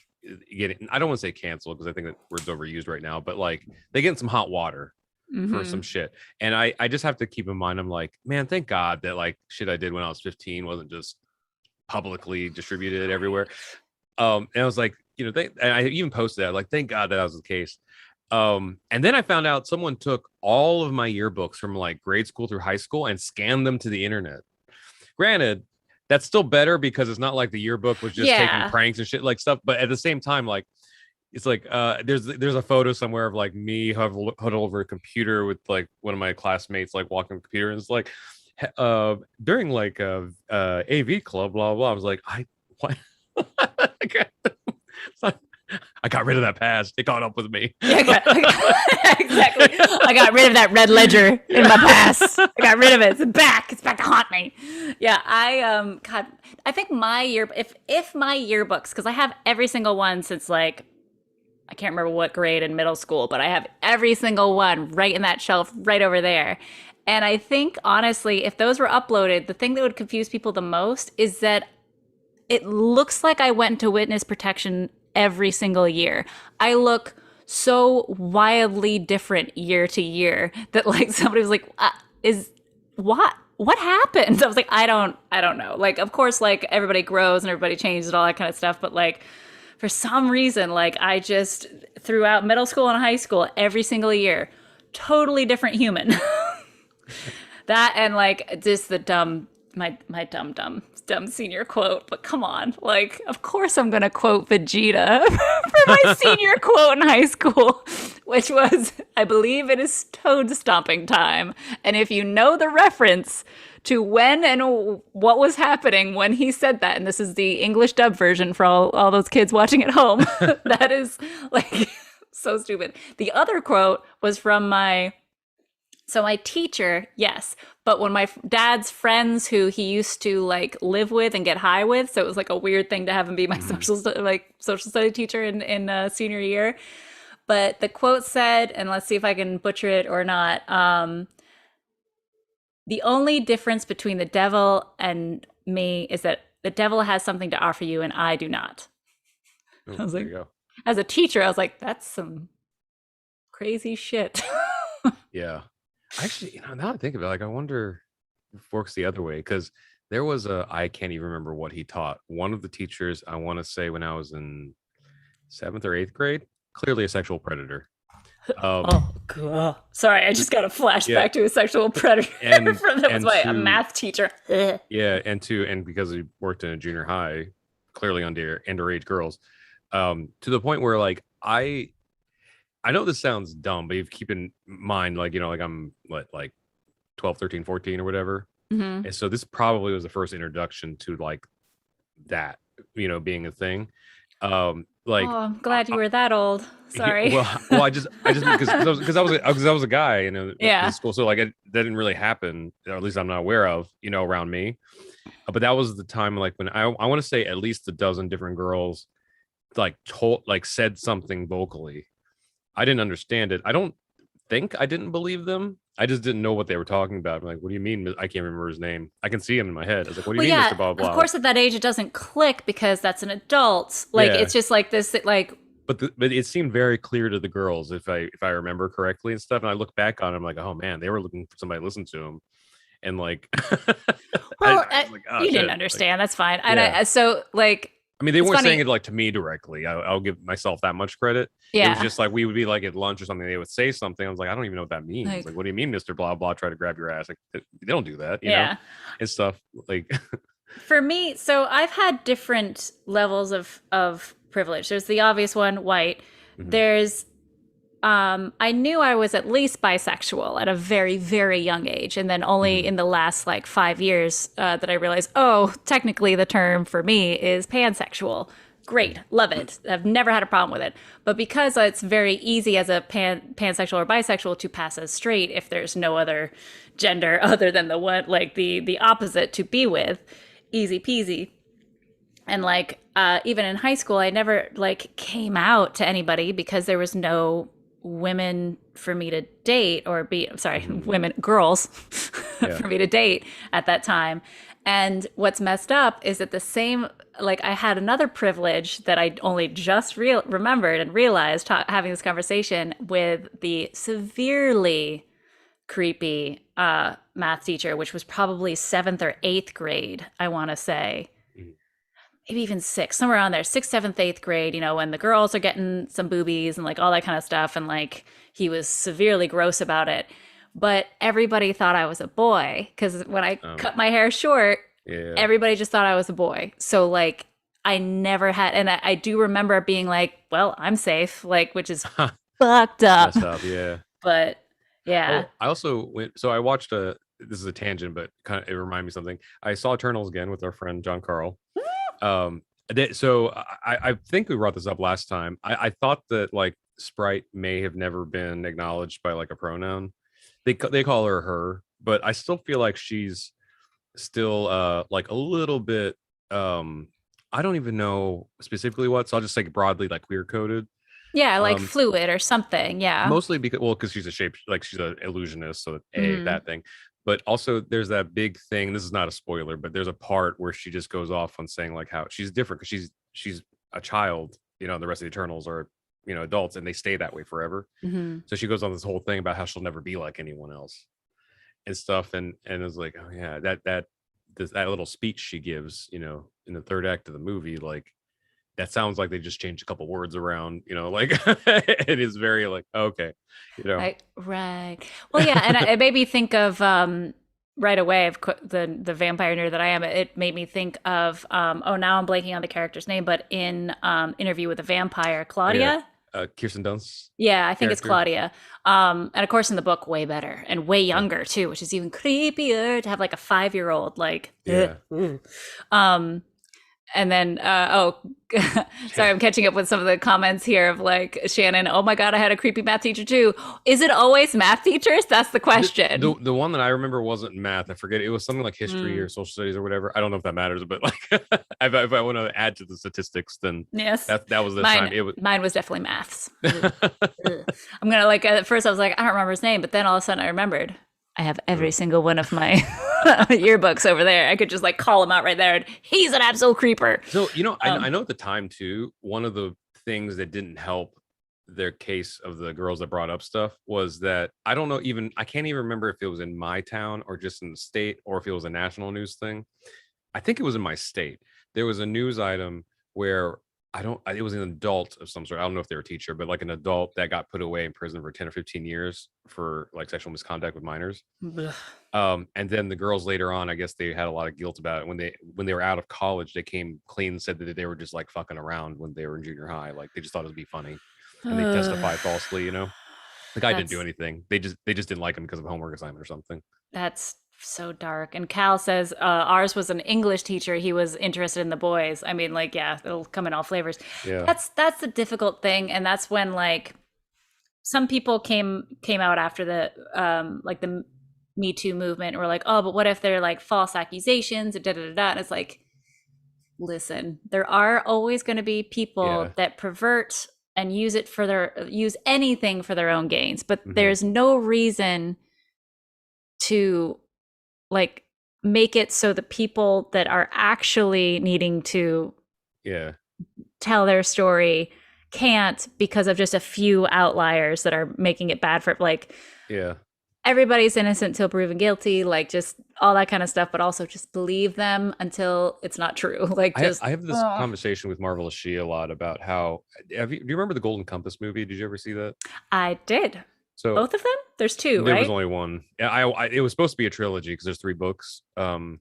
getting, I don't want to say canceled because I think that word's overused right now, but like they get in some hot water for some Mm-hmm. shit. And I just have to keep in mind, I'm like, man, thank God that like shit I did when I was 15 wasn't just publicly distributed everywhere. And I was like, and I even posted that, like, thank God that was the case. And then I found out someone took all of my yearbooks from like grade school through high school and scanned them to the internet. Granted, that's still better because it's not like the yearbook was just taking Yeah. pranks and shit like stuff. But at the same time, like it's like there's a photo somewhere of like me huddled over a computer with like one of my classmates like walking on the computer, and it's like during like AV club, blah blah. I was like, I what? I got rid of that past. It caught up with me. Yeah, exactly. I got rid of that red ledger in my past. I got rid of it. It's back. It's back to haunt me. Yeah, God, I think my if my yearbooks, because I have every single one since like I can't remember what grade in middle school, but I have every single one right in that shelf right over there. And I think honestly, if those were uploaded, the thing that would confuse people the most is that it looks like I went into witness protection every single year. I look so wildly different year to year that like somebody was like, "Is what happened?" I was like, I don't know. Like, of course, like everybody grows and everybody changes and all that kind of stuff, but like for some reason, like I just throughout middle school and high school, every single year, totally different human. That and like just the dumb my dumb senior quote, but come on, like of course I'm gonna quote Vegeta for my senior quote in high school, which was, I believe it is toad stomping time. And if you know the reference to when and what was happening when he said that, and this is the English dub version for all those kids watching at home, that is like so stupid. The other quote was from my teacher, yes, but when my dad's friends who he used to like live with and get high with, so it was like a weird thing to have him be my Mhm. social study teacher in senior year. But the quote said, and let's see if I can butcher it or not. The only difference between the devil and me is that the devil has something to offer you and I do not. Oh, I was there you like, go. as a teacher, I was like, that's some crazy shit. Yeah. Actually, now I think about it, like I wonder if it works the other way, because there was I can't even remember what he taught. One of the teachers, I want to say when I was in seventh or eighth grade, clearly a sexual predator. Um, Oh god. Sorry, I just got a yeah, flashback to a sexual predator and from that was and my a to math teacher. Ugh. yeah, and because he worked in a junior high, clearly underage girls, to the point where like I know this sounds dumb, but you keep in mind, like, like I'm what, like 12, 13, 14 or whatever. Mhm. And so this probably was the first introduction to like that, being a thing. Like, Oh, I'm glad you were that old. yeah, Sorry. well, I just because I was a guy, in Yeah. school, so like that didn't really happen, or at least I'm not aware of, around me. But that was the time, like when I want to say at least a dozen different girls like said something vocally. I didn't understand it. I don't think I didn't believe them. I just didn't know what they were talking about. I'm like, what do you mean? I can't remember his name. I can see him in my head. I was like, what do you Well, mean, yeah, Mr. Blah of Blah? course at that age it doesn't click because that's an adult. Like Yeah, it's just like this like but it seemed very clear to the girls, if I remember correctly and stuff. And I look back on it, I'm like, oh man, they were looking for somebody to listen to them, and like, Well, I was like, oh you didn't shit. Like, understand. That's fine. And yeah. so like, I mean, they it's weren't funny. saying it like to me directly. I'll give myself that much credit. It was Yeah. just like we would be like at lunch or something. They would say something. I was like, I don't even know what that means. Like, Like, what do you mean, Mister Blah Blah? Try to grab your ass. Like, they don't do that, yeah. and stuff. Like, For me, so I've had different levels of privilege. There's the obvious one, white. mhm, There's I knew I was at least bisexual at a very, very young age. And then only mhm, in the last like 5 years that I realized, oh, technically the term for me is pansexual. Great, mhm. love it. I've never had a problem with it. But because it's very easy as a pansexual or bisexual to pass as straight if there's no other gender other than the one, like the opposite to be with, easy peasy. And like even in high school I never like came out to anybody because there was no women for me to date or be sorry Mhm. women girls Yeah. for me to date at that time. And what's messed up is that the same like I had another privilege that I only just remembered and realized having this conversation with the severely creepy math teacher, which was probably 7th or 8th grade, I want to say, Mhm. maybe even sixth, somewhere around there, sixth, seventh, 8th grade, when the girls are getting some boobies and like all that kind of stuff. And like he was severely gross about it. But everybody thought I was a boy because when I cut my hair short, Yeah. everybody just thought I was a boy. So like I never had, and I do remember being like, well, I'm safe, like, which is fucked It's up. messed up. Yeah. But yeah. Oh, I also went. So I watched a. This is a tangent, but kind of it reminded me of something. I saw Eternals again with our friend John Carl. Um, so I think we brought this up last time. I thought that like Sprite may have never been acknowledged by like a pronoun. They call her her, but I still feel like she's still like a little bit I don't even know specifically what, so I'll just say broadly like queer coded. Yeah, like Um fluid or something. Yeah. Mostly because she's a shape, like she's an illusionist, so Mm. that thing. But also there's that big thing. This is not a spoiler, but there's a part where she just goes off on saying like how she's different because she's a child. The rest of the Eternals are adults, and they stay that way forever. Hmm. So she goes on this whole thing about how she'll never be like anyone else and stuff, and it was like, oh yeah, that little speech she gives, in the third act of the movie, like that sounds like they just changed a couple words around, like it is very like okay, you know. Right. Well, yeah, and it made me think of right away of the vampire nerd that I am. It made me think of oh, now I'm blanking on the character's name, but in Interview with the Vampire, Yeah, Claudia. Kirsten Dunst's Yeah, I think it's character. Claudia. And of course in the book way better and way Yeah, younger too, which is even creepier to have like a 5-year-old like yeah. um and then, sorry, I'm catching up with some of the comments here of like Shannon. Oh my God, I had a creepy math teacher too. Is it always math teachers? That's the The question. the one that I remember wasn't math. I forget. It was something like history Mm, or social studies or whatever. I don't know if that matters, but like if I want to add to the statistics, then yes, that was this mine time. It was mine was definitely maths. Ugh, ugh. I'm gonna like at first I was like I don't remember his name, but then all of a sudden I remembered. I have every single one of my yearbooks over there. I could just like call him out right there. And he's an absolute creeper. So, I Um, know at the time too, one of the things that didn't help their case of the girls that brought up stuff was that I can't even remember if it was in my town or just in the state or if it was a national news thing. I think it was in my state. There was a news item where it was an adult of some sort. I don't know if they were a teacher, but like an adult that got put away in prison for 10 or 15 years for like sexual misconduct with minors. ugh. And then the girls later on, I guess they had a lot of guilt about it when they were out of college. They came clean and said that they were just like fucking around when they were in junior high. Like they just thought it would be funny, and they testified falsely. The guy didn't do That's anything. They just didn't like him because of homework assignment or something. That's so dark. And Cal says ours was an English teacher. He was interested in the boys. I mean, like, yeah, it'll come in all flavors. Yeah, That's the difficult thing, and that's when like some people came out after the like the Me Too movement, and were like, oh, but what if they're like false accusations? Da da da da. And it's like, listen, there are always going to be people yeah, that pervert and use anything for their own gains, but hmm, there's no reason to like make it so the people that are actually needing to yeah, tell their story can't because of just a few outliers that are making it bad for like yeah. everybody's innocent till proven guilty, like just all that kind of stuff, but also just believe them until it's not true. Like just I have this conversation with Marvelous She a lot about how do you remember the Golden Compass movie? Did you ever see that? I did. So Both of them? There's two, there was right? only one. Yeah, it was supposed to be a trilogy because there's three books. But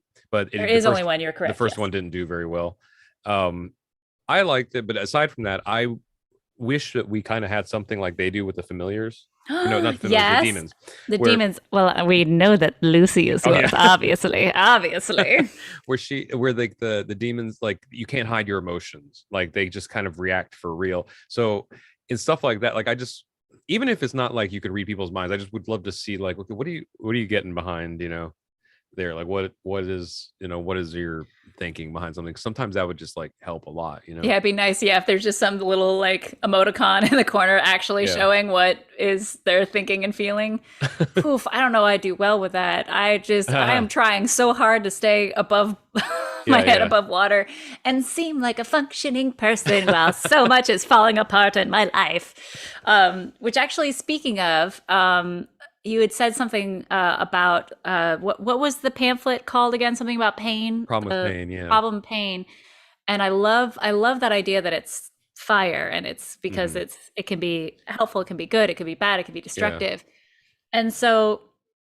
There the is only one, you're the correct. first Yes. one didn't do very well. Um, I liked it, but aside from that, I wish that we kind of had something like they do with the familiars. No, not the familiars, the Yes. demons. The Where demons. Well, we know that Lucy is Oh, yours, yeah. obviously. Obviously. where like the demons, like you can't hide your emotions, like they just kind of react for real. So in stuff like that, like I just, even if it's not like you could read people's minds, I just would love to see like, okay, what are you getting behind, there, like what is, what is your thinking behind something? Sometimes that would just like help a lot. Yeah, it'd be nice. Yeah, if there's just some little like emoticon in the corner actually Yeah. showing what is their thinking and feeling. Poof, I don't know. I do well with that. I am trying so hard to stay above my Yeah, head yeah. above water and seem like a functioning person while so much is falling apart in my life. Which actually, speaking of, you had said something about what was the pamphlet called again? Something about pain, Problem with the pain, yeah. problem pain. And I love that idea that it's fire, and it's because Hmm. it can be helpful, it can be good, it can be bad, it can be Yeah. destructive. And so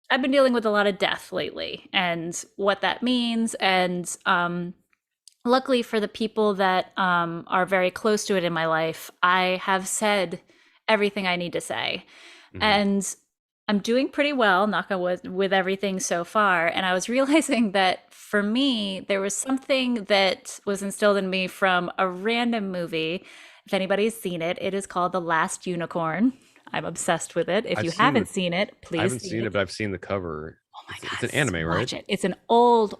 I've been dealing with a lot of death lately and what that means. And luckily for the people that are very close to it in my life, I have said everything I need to say. Hmm. And I'm doing pretty well, knock on wood, with everything so far. And I was realizing that for me, there was something that was instilled in me from a random movie. If anybody's seen it, it is called The Last Unicorn. I'm obsessed with it. If I've you seen haven't the seen it, I please haven't see seen it, it. but I've seen the cover. Oh my It's an God, anime, right? watch it. It's an old,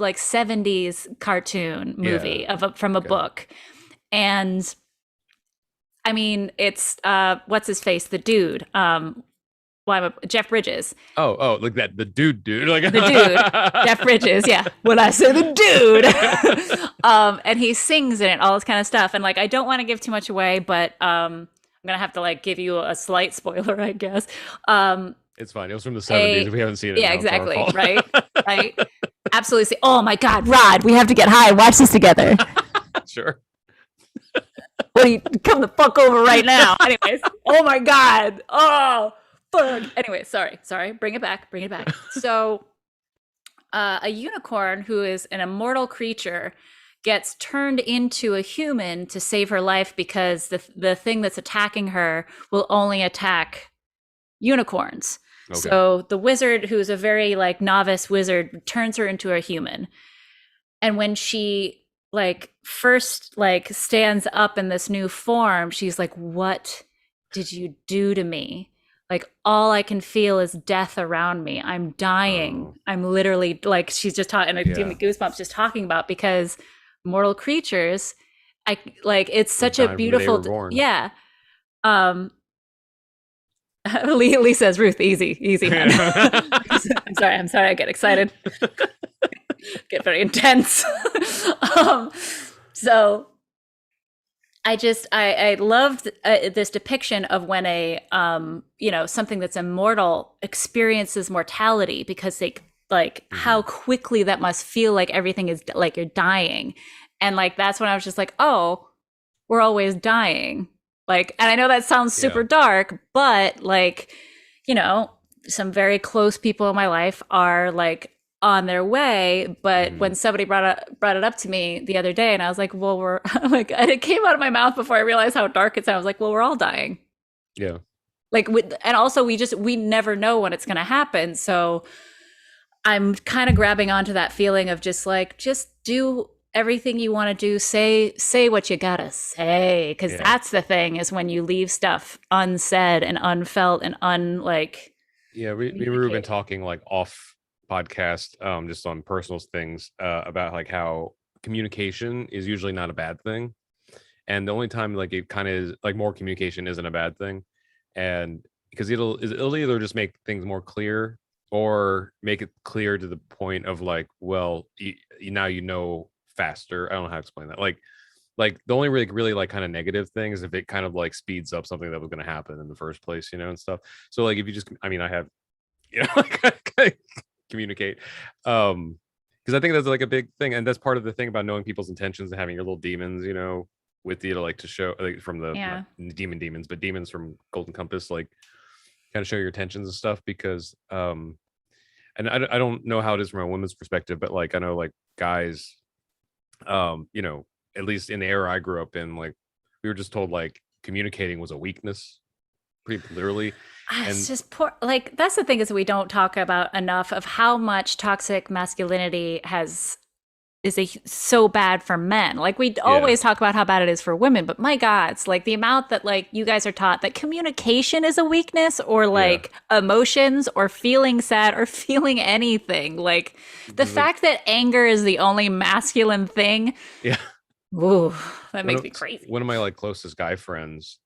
like 70s cartoon Yeah. movie from a Okay. book. And I mean, it's what's his face, the dude. Jeff Bridges. Oh, like that, the dude, like The dude, Jeff Bridges, yeah. When I say the dude, and he sings in it, all this kind of stuff. And like, I don't want to give too much away, but I'm gonna have to like give you a slight spoiler, I guess. Um, It's fine. It was from the 70s. If a we haven't seen it Yeah, now, it's our exactly, fault. right, right. Absolutely. Oh my God, Rod, we have to get high and watch this together. Sure. What do you come the fuck over right now? Anyways, oh my God. Oh, fuck. Anyway, sorry. Bring it back. So, a unicorn who is an immortal creature gets turned into a human to save her life because the thing that's attacking her will only attack unicorns. Okay. So the wizard, who's a very like novice wizard, turns her into a human. And when she like first like stands up in this new form, she's like, "What did you do to me? Like all I can feel is death around me. I'm dying. Oh, I'm literally like," she's just talking, and it's giving yeah. me goosebumps just talking about, because mortal creatures, I like, it's They such a died from the day we beautiful, were born. yeah. Um, Lee says, "Ruth, easy, hun." I'm sorry, I get excited, get very intense. um, so I loved this depiction of when a something that's immortal experiences mortality, because they like how Mhm. quickly that must feel, like everything is like you're dying. And like that's when I was just like, oh, we're always dying. Like, and I know that sounds Yeah. super dark, but like, you know, some very close people in my life are like on their way. But Mhm. when somebody brought it up to me the other day, and I was like, well, we're like, and it came out of my mouth before I realized how dark it sounded. I was like, well, we're all dying. Yeah. Like, and also we never know when it's going to happen. So I'm kind of grabbing onto that feeling of just like, just do everything you want to do. Say what you gotta say, because Yeah. that's the thing, is when you leave stuff unsaid and unfelt and unlike Yeah. We've been communicated. talking like off podcast, just on personal things, about like how communication is usually not a bad thing. And the only time like it kind of is like more communication isn't a bad thing. And because it'll either just make things more clear or make it clear to the point of like, well, now faster. I don't know how to explain that. Like the only really like kind of negative thing is if it kind of like speeds up something that was going to happen in the first place, and stuff. So like if you just, I mean, I have you know, like, communicate. Because I think that's like a big thing, and that's part of the thing about knowing people's intentions and having your little demons, you know, with you to like to show like from the not Yeah. demons, but demons from Golden Compass, like kind of show your intentions and stuff. Because and I don't know how it is from a women's perspective, but like I know like guys, you know, at least in the era I grew up in, like we were just told like communicating was a weakness, pretty literally, It's and just poor. Like, that's the thing is we don't talk about enough of how much toxic masculinity so bad for men. Like, we yeah, always talk about how bad it is for women, but my God, it's like the amount that like you guys are taught that communication is a weakness, or yeah, like emotions, or feeling sad, or feeling anything. Like the because like fact that anger is the only masculine thing. yeah. Ooh, that one makes of me crazy. one of my like closest guy friends,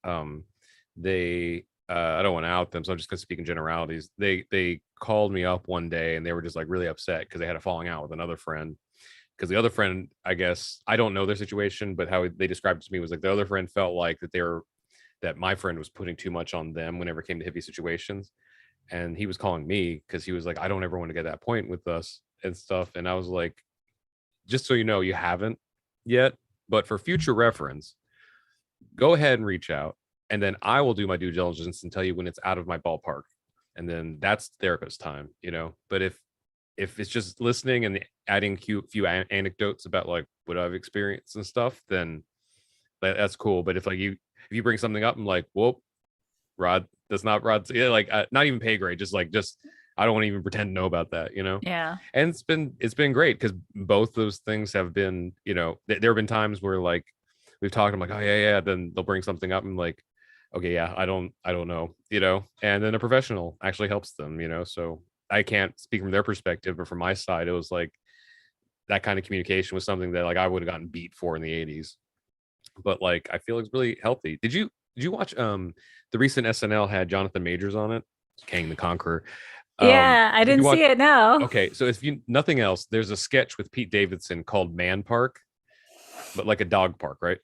they I don't want to out them, so I'm just gonna speak in generalities. They called me up one day and they were just like really upset because they had a falling out with another friend. Because the other friend, I guess I don't know their situation, but how they described it to me was like the other friend felt like that my friend was putting too much on them whenever it came to heavy situations. And he was calling me because he was like, I don't ever want to get that point with us and stuff. And I was like, just so you know, you haven't yet, but for future reference, go ahead and reach out, and then I will do my due diligence and tell you when it's out of my ballpark, and then that's therapist time, you know. But if it's just listening and adding a few anecdotes about like what I've experienced and stuff, then that's cool. But if you bring something up, I'm like, whoop, Rod, that's not Rod's, yeah, like not even pay grade, just I don't want to even pretend to know about that, you know. Yeah. And it's been great because both those things have been, you know, there have been times where like we've talked, I'm like, oh yeah, yeah, then they'll bring something up and like, okay, yeah, I don't know, you know. And then a professional actually helps them, you know. So I can't speak from their perspective, but from my side, it was like that kind of communication was something that like I would have gotten beat for in the 80s. But like I feel it's really healthy. Did you watch the recent SNL had Jonathan Majors on it? Kang the Conqueror. Yeah, I Did you didn't watch? see it now. Okay, so if you nothing else, there's a sketch with Pete Davidson called Man Park, but like a dog park, right?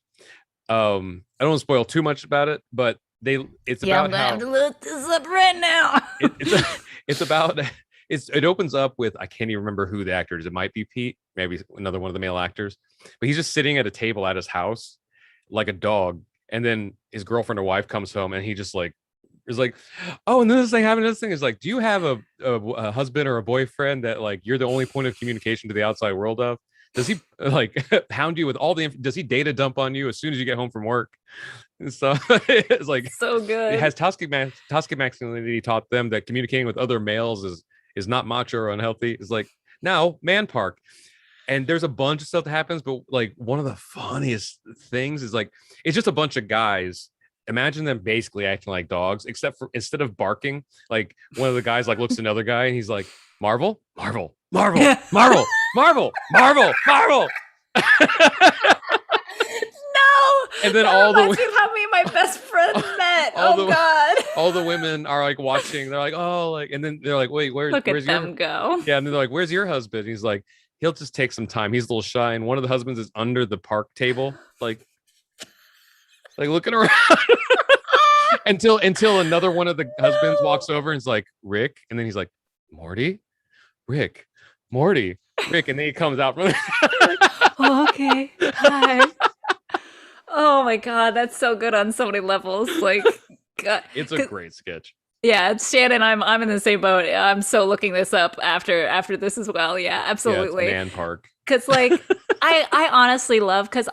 I don't want to spoil too much about it, but it's Yeah, I'm about gonna have how to look this up right now. it's about it opens up with I can't even remember who the actor is. It might be Pete, maybe another one of the male actors, but he's just sitting at a table at his house like a dog, and then his girlfriend or wife comes home and he just like is like, oh, and then this thing happened. This thing is like, do you have a husband or a boyfriend that like you're the only point of communication to the outside world of? Does he like hound you with all the? Does he data dump on you as soon as you get home from work? And so it's like So it good. has toxic masculinity taught them that communicating with other males is not macho or unhealthy. It's like now man park, and there's a bunch of stuff that happens, but like one of the funniest things is like it's just a bunch of guys. Imagine them basically acting like dogs, except for instead of barking, like one of the guys like looks at another guy and he's like, Marvel, Marvel, Marvel, No, Marvel, Marvel, Marvel, Marvel. And then that reminds me of how me and my best friend met. all Oh the God. all the women are like watching. They're like, oh, like, and then they're like, wait, Look at where's your them go. yeah? And they're like, where's your husband? He's like, he'll just take some time. He's a little shy, and one of the husbands is under the park table, like looking around until another one of the husbands walks over and is like, Rick, and then he's like, Morty, Rick, Morty, Rick, and then he comes out from. Oh, okay. Hi. Oh my God, that's so good on so many levels. Like, God. It's a great sketch. Yeah, it's Shannon. I'm in the same boat. I'm so looking this up after this as well. Yeah, Yeah, it's absolutely. Man Park. Because like I honestly love because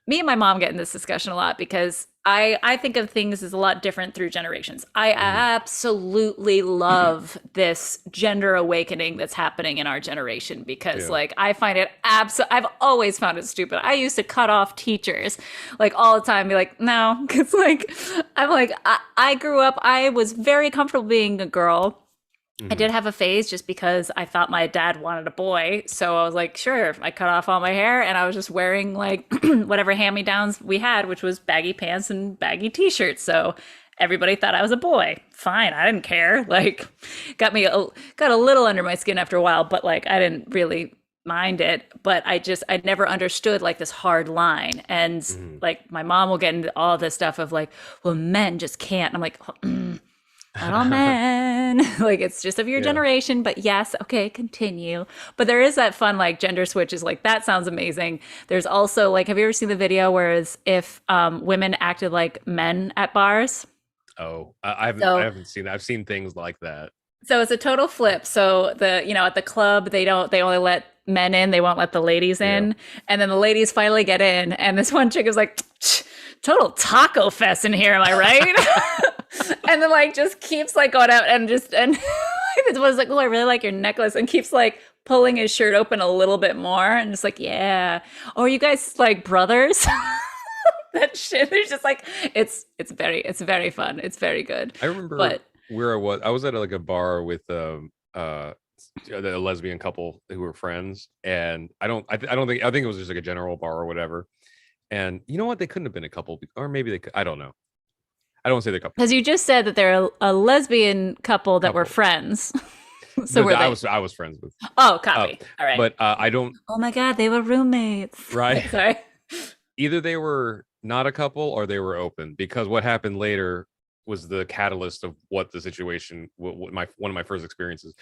me and my mom get in this discussion a lot because I think of things as a lot different through generations. I Mhm. absolutely love this gender awakening that's happening in our generation because Yeah. like I find it I've always found it stupid. I used to cut off teachers like all the time, be like, no, because like I'm like I grew up, I was very comfortable being a girl. I Mhm. did have a phase just because I thought my dad wanted a boy. So I was like, sure. I cut off all my hair and I was just wearing like whatever hand me downs we had, which was baggy pants and baggy t shirts. So everybody thought I was a boy. Fine. I didn't care. Like, got a little under my skin after a while, but like, I didn't really mind it. But I never understood like this hard line. And Mhm. like, my mom will get into all this stuff of like, well, men just can't. I'm like, not all men. women. Like, it's just of your Yeah. generation. But yes, okay, continue. But there is that fun, like, gender switch is like, that sounds amazing. There's also, like, have you ever seen the video where it's if women acted like men at bars? Oh, I So haven't seen that. I've seen things like that. So it's a total flip. So at the club, they only let men in, they won't let the ladies Yeah. in. And then the ladies finally get in. And this one chick is like, total taco fest in here, am I right? And then like just keeps like going out and this one's like, oh, I really like your necklace, and keeps like pulling his shirt open a little bit more and just like, yeah. Oh, are you guys like brothers? That shit. It's just like it's very fun. It's very good. I remember But where I was. I was at like a bar with a lesbian couple who were friends, and I don't think, I think it was just like a general bar or whatever. And you know what? They couldn't have been a couple, or maybe they could. I don't know. I don't want to say they're a couple. because you just said that they're a lesbian couple that were Couple. friends. So No, were they? I was friends with. Oh, Uh, copy. All right. but I don't. Oh my God, they were roommates. Right. Sorry. Either they were not a couple or they were open, because what happened later was the catalyst of what the situation, what my one of my first experiences.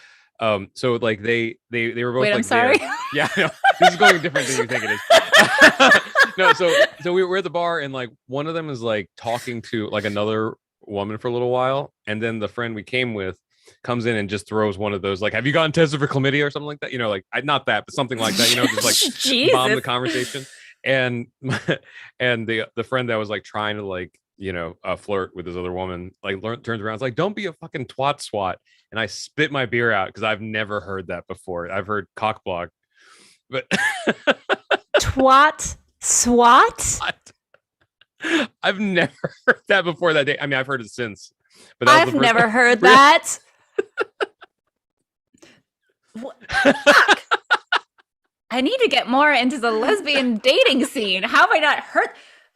So like they were both Wait, like I'm sorry. there. Yeah, no, this is going different than you think it is. No, so we were at the bar, and like one of them is like talking to like another woman for a little while, and then the friend we came with comes in and just throws one of those like, have you gotten tested for chlamydia or something like that, like not that, but something like that, just like bomb the Jesus. conversation. And and the friend that was like trying to like flirt with this other woman like turns around, it's like, don't be a fucking twat swat. And I spit my beer out because I've never heard that before. I've heard cock block, but Twat swat. I've never heard that before that day. I mean, I've heard it since, but that was I've the first never time. heard that. Fuck. I need to get more into the lesbian dating scene. How have I not heard?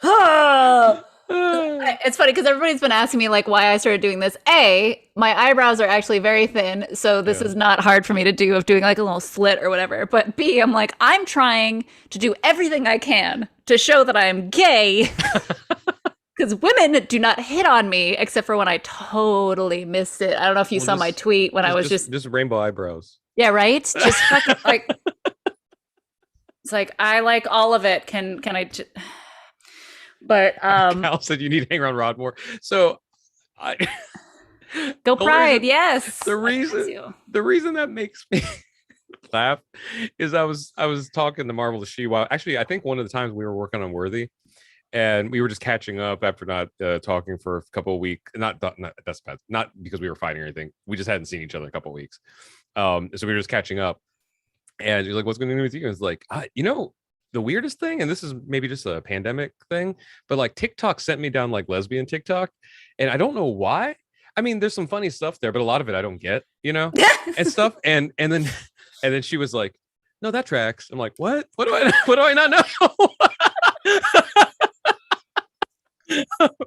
Oh. It's funny because everybody's been asking me like why I started doing this. A, my eyebrows are actually very thin, so this Yeah. is not hard for me to do, of doing like a little slit or whatever. But B, I'm like, I'm trying to do everything I can to show that I'm gay. Because women do not hit on me except for when I totally missed it. I don't know if you saw my tweet when I was just rainbow eyebrows. yeah, right? Just fucking like it's like I like all of it. Can I but Cal said you need to hang around Rod more. So I go the Pride, reason- yes. the reason that makes me laugh is I was talking to Marvel She while actually I think one of the times we were working on Unworthy, and we were just catching up after not talking for a couple of weeks. Not that's bad. Not because we were fighting or anything. We just hadn't seen each other in a couple of weeks. So we were just catching up, and you're like, "What's going on with you?" And it's like, the weirdest thing, and this is maybe just a pandemic thing, but like TikTok sent me down like lesbian TikTok, and I don't know why. I mean, there's some funny stuff there, but a lot of it I don't get, and stuff. And then she was like, "No, that tracks." I'm like, "What? What do I not know?"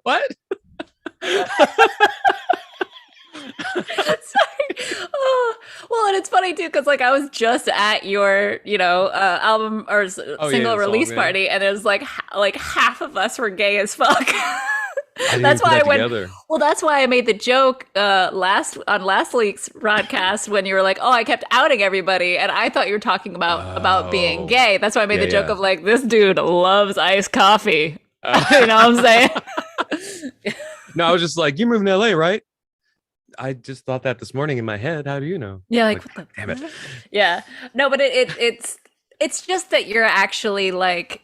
What? Sorry. Oh, well, and it's funny too because like I was just at your album or single release party, and it was like half of us were gay as fuck. That's why I went. Together. Well, that's why I made the joke last week's RodCast when you were like, "Oh, I kept outing everybody," and I thought you were talking about being gay. That's why I made the joke of like, "This dude loves iced coffee." You know what I'm saying? No, I was just like, "You moved to LA, right?" I just thought that this morning in my head. How do you know? Yeah, like what the damn it. Yeah. No, but it's just that you're actually like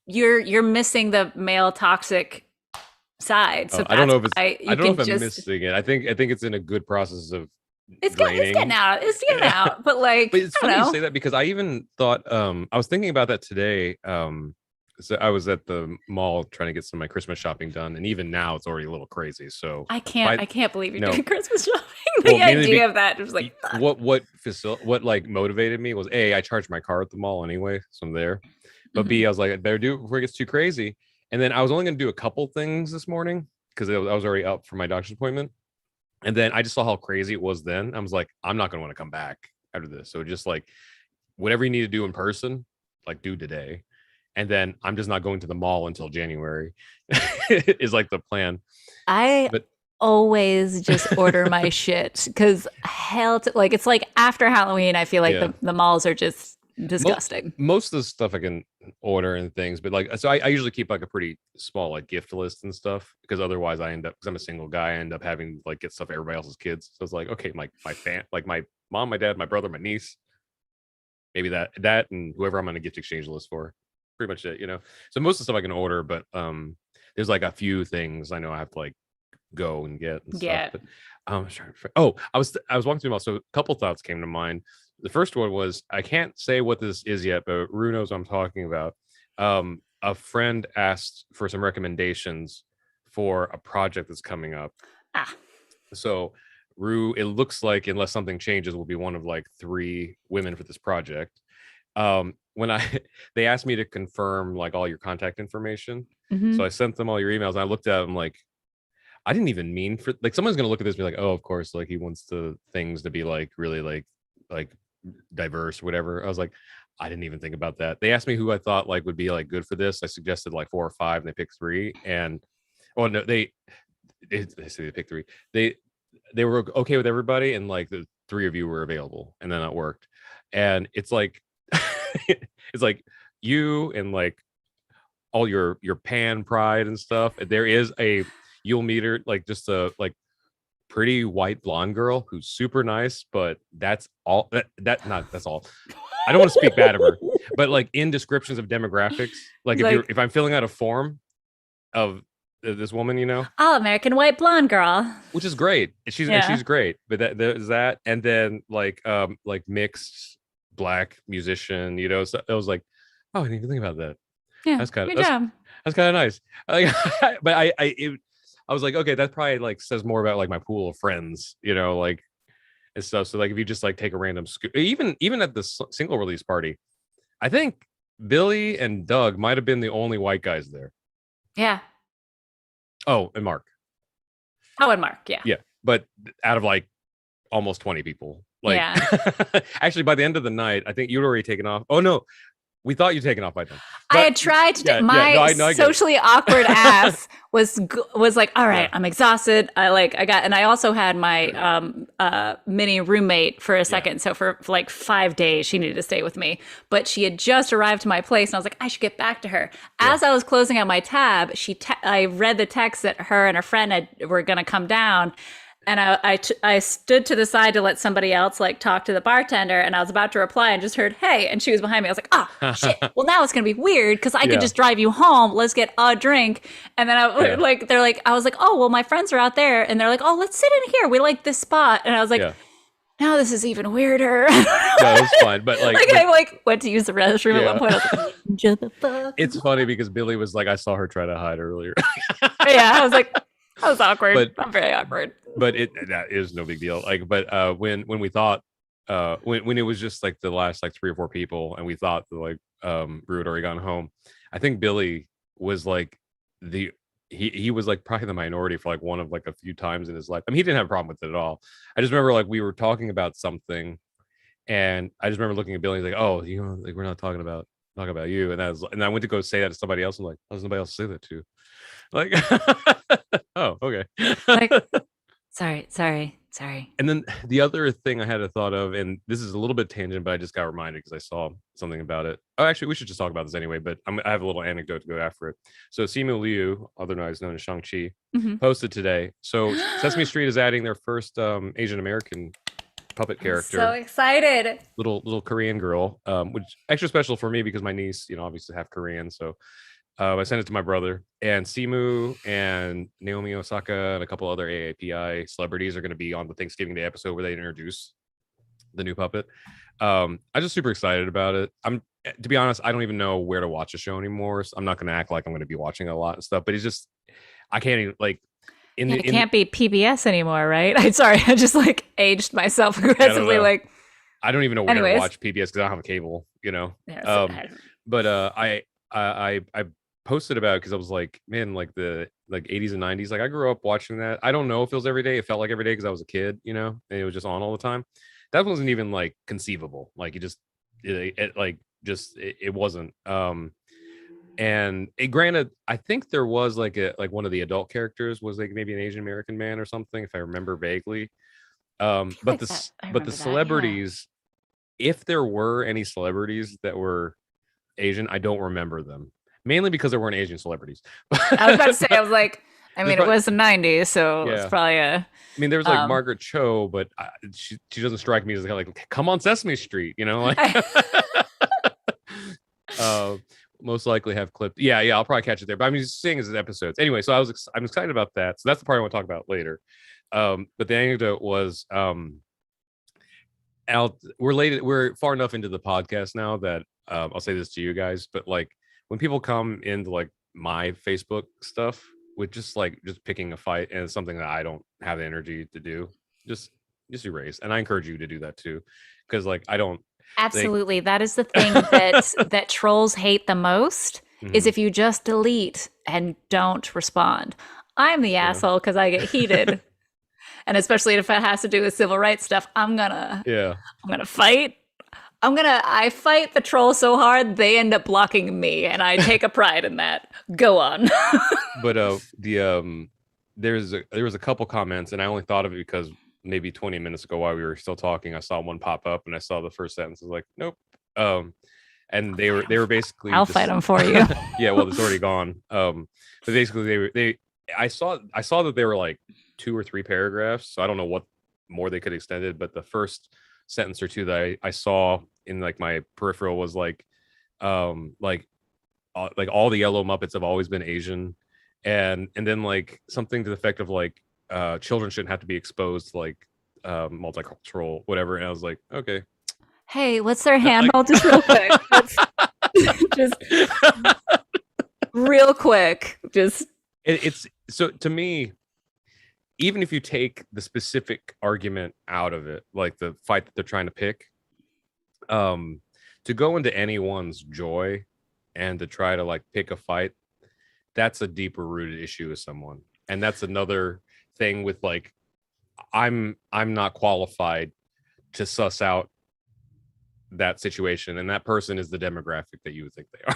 you're missing the male toxic side. So I don't know if I'm missing it. I think it's in a good process of it's draining. getting out. It's getting out. But like, but it's I funny don't you know. say that because I even thought I was thinking about that today. So I was at the mall trying to get some of my Christmas shopping done, and even now it's already a little crazy. So I can't believe you're No. doing Christmas shopping. Well, The mainly idea of that was like what like motivated me was A, I charged my car at the mall anyway, so I'm there. But B, I was like, I better do it before it gets too crazy. And then I was only going to do a couple things this morning because I was already up for my doctor's appointment. And then I just saw how crazy it was then. I was like, I'm not going to want to come back after this. So just like whatever you need to do in person, like do today. And then I'm just not going to the mall until January is like the plan. I But always just order my shit because like it's like after Halloween, I feel like Yeah. the malls are just Mo- disgusting. Most of the stuff I can order and things, but like, so I usually keep like a pretty small like gift list and stuff because otherwise I end up, because I'm a single guy, I end up having like get stuff for everybody else's kids. So it's like, okay, like my mom, my dad, my brother, my niece, maybe that and whoever I'm on a gift exchange list for. Pretty much it, you know. So most of the stuff I can order, but there's like a few things I know I have to like go and get and stuff. Yeah. But I was trying to. Oh, I was walking through them all. So a couple thoughts came to mind. The first one was I can't say what this is yet, but Rue knows what I'm talking about. A friend asked for some recommendations for a project that's coming up. Ah. So Rue, it looks like unless something changes, will be one of like 3 women for this project. When I they asked me to confirm like all your contact information, Mm-hmm. so I sent them all your emails. And I looked at them like I didn't even mean for like someone's gonna look at this and be like, oh, of course, like he wants the things to be like really like diverse, whatever. I was like, I didn't even think about that. They asked me who I thought like would be like good for this. I suggested like 4 or 5, and they picked 3. And oh no, they say they picked 3. They were okay with everybody, and like the 3 of you were available, and then it worked. And it's like it's like you and like all your pan pride and stuff. There is you'll meet her like just a like pretty white blonde girl who's super nice, but that's all that not that's all. I don't want to speak bad of her, but like in descriptions of demographics, like Like, if I'm filling out a form of this woman, you know, all American white blonde girl. which is great. Yeah. She's great, but there's that, and then like mixed black musician, you know. So I was like, oh, I didn't even think about that. Yeah. That's kind of Good job. that's kind of nice. Like, but I was like, okay, that probably like says more about like my pool of friends, you know, like and stuff. So like if you just like take a random even at the single release party, I think Billy and Doug might have been the only white guys there. Yeah. Oh, and Mark. Oh, and Mark. Yeah. Yeah, but out of like almost 20 people, like Yeah. actually by the end of the night, I think you'd already taken off. Oh no, we thought you'd taken off by then. I had tried to yeah, my no, I get it. socially awkward ass was like, all right, Yeah. I'm exhausted. And I also had my mini roommate for a second. So for like 5 days, she needed to stay with me. But she had just arrived to my place, and I was like, I should get back to her. As I was closing out my tab, I read the text that her and a friend were going to come down. And I stood to the side to let somebody else like talk to the bartender, and I was about to reply and just heard, hey, and she was behind me. I was like, oh, shit. Well, now it's going to be weird because I could just drive you home. Let's get a drink. And then I was like, oh, well, my friends are out there. And they're like, oh, let's sit in here. We like this spot. And I was like, now this is even weirder. No, it's fine. But like, I like went to use the restroom at one point. I was like, shut the fuck. It's funny because Billy was like, I saw her try to hide earlier. Yeah, I was like, that was awkward. I'm very awkward. But that is no big deal. Like, but when we thought when it was just like the last like 3 or 4 people, and we thought that like Brew had already gone home, I think Billy was like he was like probably the minority for like one of like a few times in his life. I mean, he didn't have a problem with it at all. I just remember like we were talking about something, and I just remember looking at Billy and like, oh, you know, like we're not talking about you. And I went to go say that to somebody else. I'm like, oh, there's nobody else to say that to. Like, oh, okay. Like, sorry. And then the other thing I had a thought of, and this is a little bit tangent, but I just got reminded because I saw something about it. Oh, actually, we should just talk about this anyway, but I have a little anecdote to go after it. So Simu Liu, otherwise known as Shangchi, posted today. So Sesame Street is adding their first Asian American puppet character. So excited. Little Korean girl, which extra special for me because my niece, you know, obviously half Korean. So I sent it to my brother, and Simu and Naomi Osaka and a couple other AAPI celebrities are going to be on the Thanksgiving Day episode where they introduce the new puppet. I'm just super excited about it. To be honest, I don't even know where to watch a show anymore. So I'm not going to act like I'm going to be watching a lot and stuff, but it's just, I can't even like, it can't be PBS anymore, right? I'm sorry. I just like aged myself aggressively. I don't even know where to watch PBS because I don't have a cable, you know? Yeah, but I posted about it because I was like, man, like the 80s and 90s, like I grew up watching that. I don't know if it was every day. It felt like every day because I was a kid, you know, and it was just on all the time. That wasn't even like conceivable. Like it wasn't. And granted, I think there was like one of the adult characters was like maybe an Asian American man or something, if I remember vaguely. I feel But like that. I but the remember that. Yeah. celebrities, if there were any celebrities that were Asian, I don't remember them. Mainly because there weren't Asian celebrities. I was about to say. I was like, I There's mean, it probably, was the '90s, so it's yeah. probably a. I mean, there was like Um, Margaret Cho, but she doesn't strike me as like come on Sesame Street, you know, like I, uh, most likely have clipped. Yeah, yeah, I'll probably catch it there. But I'm just seeing as episodes anyway. So I'm excited about that. So that's the part I want to talk about later. But the anecdote was we're far enough into the podcast now that I'll say this to you guys, but like when people come into like my Facebook stuff with just picking a fight and it's something that I don't have the energy to do, just erase. And I encourage you to do that too, because like I don't like. absolutely. That is the thing that trolls hate the most is Mhm, if you just delete and don't respond. I'm the yeah, asshole because I get heated, and especially if it has to do with civil rights stuff, yeah. I'm gonna fight. I fight the troll so hard they end up blocking me, and I take a pride in that. Go on. But there was a couple comments, and I only thought of it because maybe 20 minutes ago while we were still talking, I saw one pop up, and I saw the first sentence. I was like, nope. And they were basically I'll fight just them for you. yeah. Well, it's already gone. But basically they I saw that they were like 2 or 3 paragraphs, so I don't know what more they could extend it. But the first sentence or two that I saw in like my peripheral was um like like all the yellow Muppets have always been Asian, and then like something to the effect of like children shouldn't have to be exposed to like multicultural whatever. And I was like, okay. Hey, what's their Like, handle? Just real quick. Just real quick. Just it's so to me, even if you take the specific argument out of it, like the fight that they're trying to pick, um, to go into anyone's joy and to try to like pick a fight, that's a deeper rooted issue with someone. And that's another thing with like I'm not qualified to suss out that situation, and that person is the demographic that you would think they are.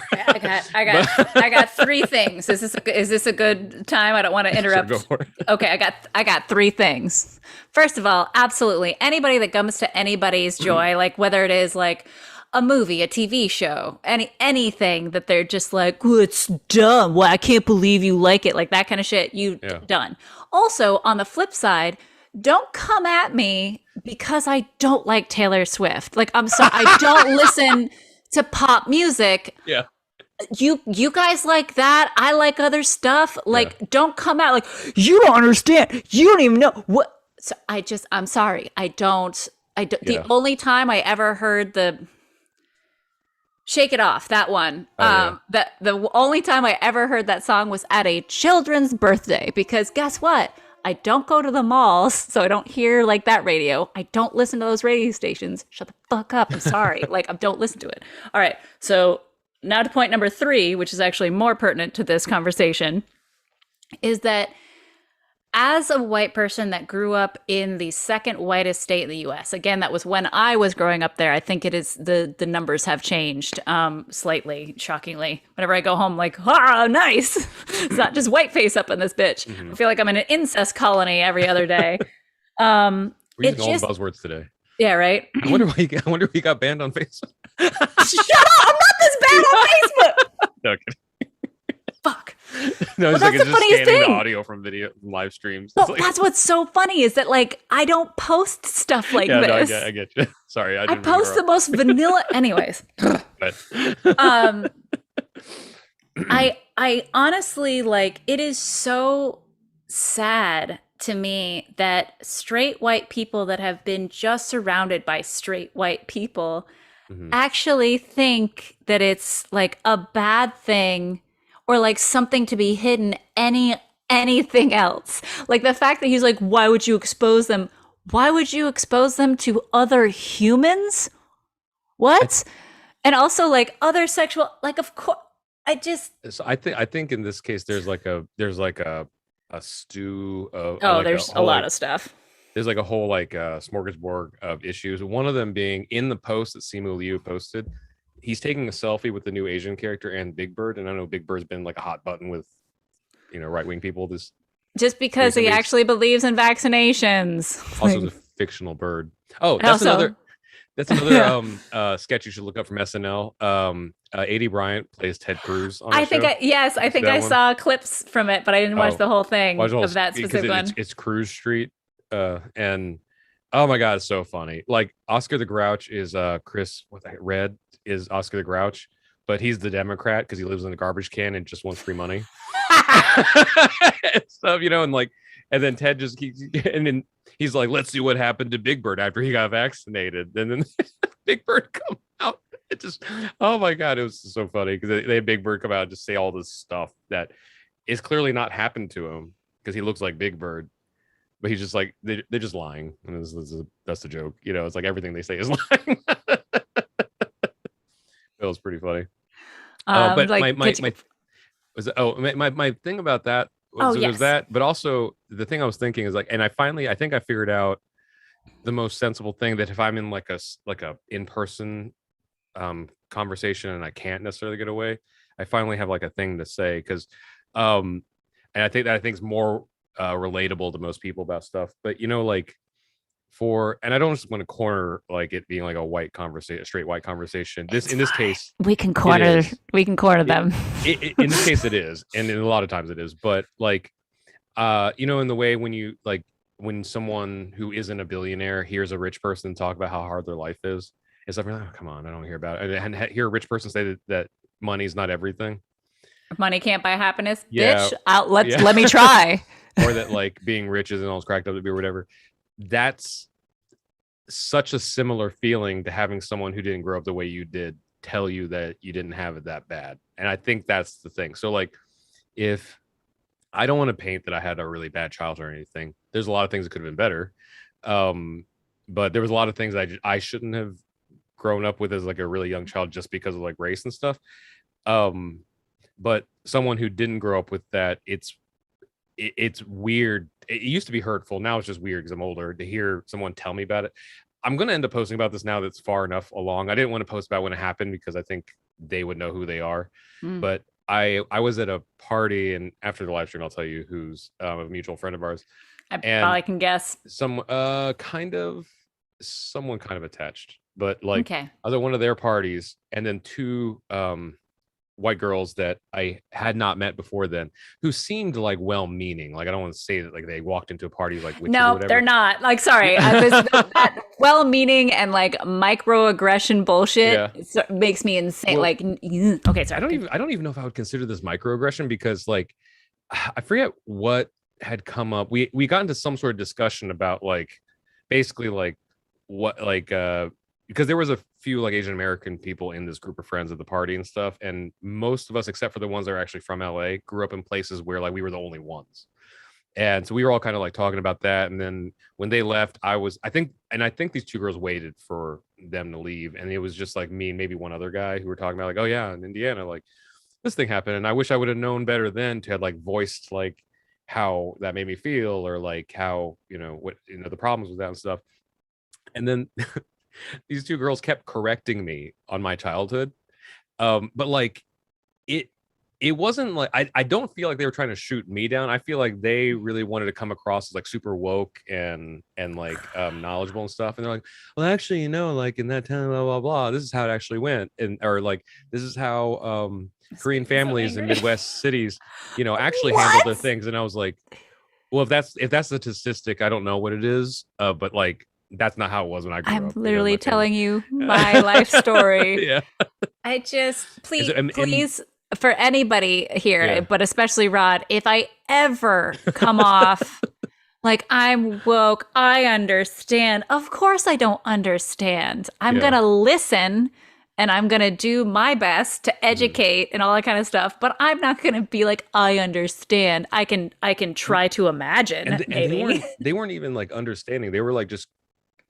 I got 3 things. Is this a good time? I don't want to Sure, interrupt. go for it. Okay, I got 3 things. First of all, absolutely anybody that comes to anybody's joy, like whether it is like a movie, a TV show, anything that they're just like, oh, it's dumb. Well, I can't believe you like it, like that kind of shit. Yeah. Done. Also, on the flip side, don't come at me because I don't like Taylor Swift. Like, I'm sorry, I don't listen to pop music. Yeah. You guys like that. I like other stuff. Like, Yeah. don't come out like you don't understand. You don't even know what. So I'm sorry. I don't. Yeah. The only time I ever heard the Shake It Off, that one. Oh, yeah. That the only time I ever heard that song was at a children's birthday because guess what? I don't go to the malls, so I don't hear like that radio. I don't listen to those radio stations. Shut the fuck up. I'm sorry. Like I don't listen to it. All right. So now to point number 3, which is actually more pertinent to this conversation, is that as a white person that grew up in the second whitest state in the US, again, that was when I was growing up there. I think it is the numbers have changed slightly, shockingly. Whenever I go home, like, ah, nice. It's not just white face up in this bitch. Mhm. I feel like I'm in an incest colony every other day. We're using all the buzzwords today. Yeah, right. I wonder why you got banned on Facebook. Shut up! I'm not this bad on Facebook. No, kidding. Fuck. No, it's that's like it's the just funniest scanning the thing. audio from video from live streams. Well, It's like, that's what's so funny is that like I don't post stuff like yeah, this. no, I get you. Sorry, I I didn't post the most vanilla. Anyways, but I honestly like it is so sad to me that straight white people that have been just surrounded by straight white people Mhm. actually think that it's like a bad thing or like something to be hidden anything else. Like the fact that he's like, why would you expose them? Why would you expose them to other humans? What? And also like other sexual, like of course So I think in this case there's like a stew of oh, there's a lot of stuff. there's like a whole like smorgasbord of issues. One of them being in the post that Simu Liu posted. he's taking a selfie with the new Asian character and Big Bird, and I know Big Bird's been like a hot button with right-wing people this Just because he recently. actually believes in vaccinations. Also the fictional bird. Oh, Also, that's another sketch you should look up from SNL. A.D. Bryant plays Ted Cruz on I the think show. I think I saw clips from it, but I didn't watch the whole thing of that specific one. It's Cruz Street, and oh my god, it's so funny. Like Oscar the Grouch is Chris Red is Oscar the Grouch, but he's the Democrat because he lives in a garbage can and just wants free money. And stuff, and then Ted just keeps, and then he's like, let's see what happened to Big Bird after he got vaccinated. And then Big Bird come out. It just, oh my god, it was so funny because they had Big Bird come out and just say all this stuff that is clearly not happened to him because he looks like Big Bird, but he's just like they're just lying, and that's the joke. It's like everything they say is lying. It was pretty funny. But like, my thing about that was that, but also the thing I was thinking is like, and I think I figured out the most sensible thing, that if I'm in like a in-person conversation and I can't necessarily get away, I finally have like a thing to say, because and I think it's more relatable to most people about stuff. But like, and I don't just want to corner like it being like a straight white conversation. In this case, we can corner them. In this case, it is, and in a lot of times it is. But like, in the way when someone who isn't a billionaire hears a rich person talk about how hard their life is, it's like, oh, come on, I don't hear about it. And hear a rich person say that money's not everything. Money can't buy happiness, yeah. bitch. Let me try. Or that like being rich isn't all cracked up to be or whatever. That's such a similar feeling to having someone who didn't grow up the way you did tell you that you didn't have it that bad. And I think that's the thing. So like, if I don't want to paint that I had a really bad childhood or anything, there's a lot of things that could have been better. But there was a lot of things I shouldn't have grown up with as like a really young child just because of like race and stuff. But someone who didn't grow up with that, it's weird. It used to be hurtful. Now it's just weird because I'm older to hear someone tell me about it. I'm going to end up posting about this now that's far enough along. I didn't want to post about when it happened because I think they would know who they are. But I was at a party, and after the live stream, I'll tell you who's a mutual friend of ours. I probably can guess. Someone kind of attached, but like, okay. I was at one of their parties, and then two white girls that I had not met before then, who seemed like well-meaning. Like, I don't want to say that like they walked into a party like witches or whatever. They're not. Like, sorry, that well-meaning and like microaggression bullshit makes me insane. Well, like, okay, sorry. I don't even know if I would consider this microaggression, because like, I forget what had come up. We got into some sort of discussion about like, basically like what like because there was a few like Asian American people in this group of friends at the party and stuff, and most of us, except for the ones that are actually from LA, grew up in places where like we were the only ones. And so we were all kind of like talking about that. And then when they left, I think these two girls waited for them to leave, and it was just like me and maybe one other guy who were talking about like, oh yeah, in Indiana, like this thing happened, and I wish I would have known better then to have like voiced like how that made me feel, or like how what the problems with that and stuff. And then these two girls kept correcting me on my childhood, but like it wasn't like, I don't feel like they were trying to shoot me down. I feel like they really wanted to come across as like super woke and like knowledgeable and stuff. And they're like, well, actually, like in that time, blah blah blah, this is how it actually went, or like this is how Korean families in Midwest cities actually handled their things. And I was like, well, if that's the statistic, I don't know what it is, but like, that's not how it was when I grew up. I'm literally telling you my life story. Yeah. I just please for anybody here, but especially Rod, if I ever come off like I'm woke, I understand. Of course I don't understand. I'm going to listen, and I'm going to do my best to educate and all that kind of stuff, but I'm not going to be like, I understand. I can try to imagine. And maybe. They weren't even like understanding. They were like just,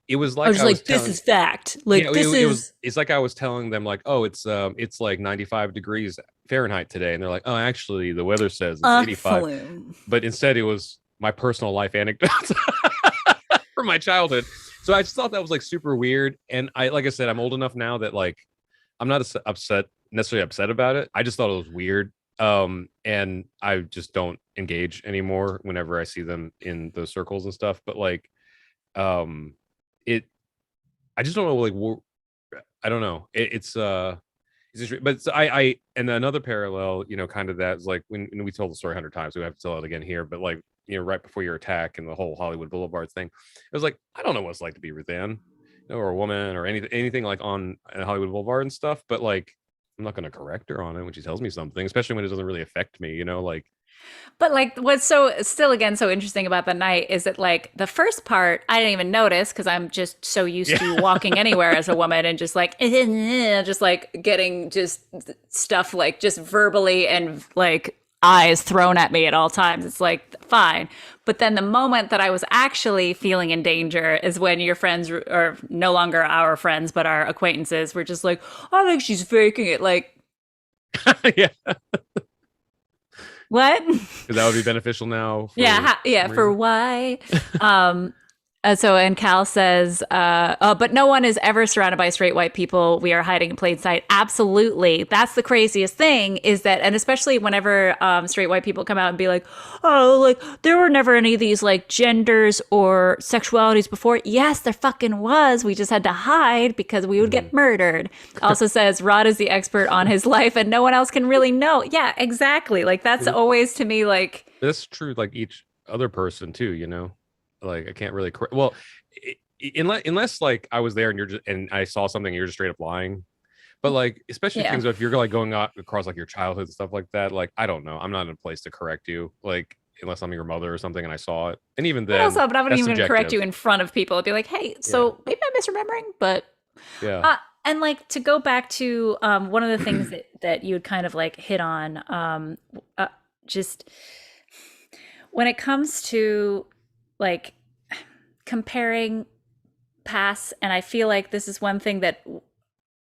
it was like, I was like, this is fact. Like, it's like I was telling them like, oh, it's like 95 degrees Fahrenheit today. And they're like, oh, actually the weather says it's 85. Flume. But instead it was my personal life anecdotes from my childhood. So I just thought that was like super weird. And like I said, I'm old enough now that like, I'm not necessarily upset about it. I just thought it was weird. And I just don't engage anymore whenever I see them in those circles and stuff. But like, um, it, I just don't know. Like, I don't know. It's just, but and another parallel, kind of that is like when we told the story 100 times, we have to tell it again here. But like, right before your attack and the whole Hollywood Boulevard thing, it was like, I don't know what it's like to be Ruthann, or a woman or anything like on Hollywood Boulevard and stuff. But like, I'm not going to correct her on it when she tells me something, especially when it doesn't really affect me. Like, But like what's so still again so interesting about the night is that like the first part I didn't even notice because I'm just so used to yeah, walking anywhere as a woman and just like just like getting just stuff like just verbally and like eyes thrown at me at all times. It's like fine. But then the moment that I was actually feeling in danger is when your friends are no longer our friends but our acquaintances were just like, I think she's faking it. Like, yeah, what? because that would be beneficial now Yeah, for yeah, some for reason. why? Um, and Cal says, but no one is ever surrounded by straight white people. We are hiding in plain sight. Absolutely. That's the craziest thing is that, and especially whenever straight white people come out and be like, oh, like there were never any of these like genders or sexualities before. Yes, there fucking was. We just had to hide because we would get Mhm. murdered. Also says Rod is the expert on his life and no one else can really know. Yeah, exactly. Like that's Well, always to me like, that's true. Like each other person too. Like I can't really. Well, unless like I was there and and I saw something and you're just straight up lying. But like, especially yeah. things if you're like going out across like your childhood and stuff like that. Like I don't know. I'm not in a place to correct you. Like unless I'm your mother or something and I saw it. And even But then, also, but I wouldn't that's even correct subjective. you in front of people. I'd be like, hey, Yeah. so maybe I'm misremembering, but Yeah. and like to go back to one of the things that you would kind of like hit on, just when it comes to like comparing past, and I feel like this is one thing that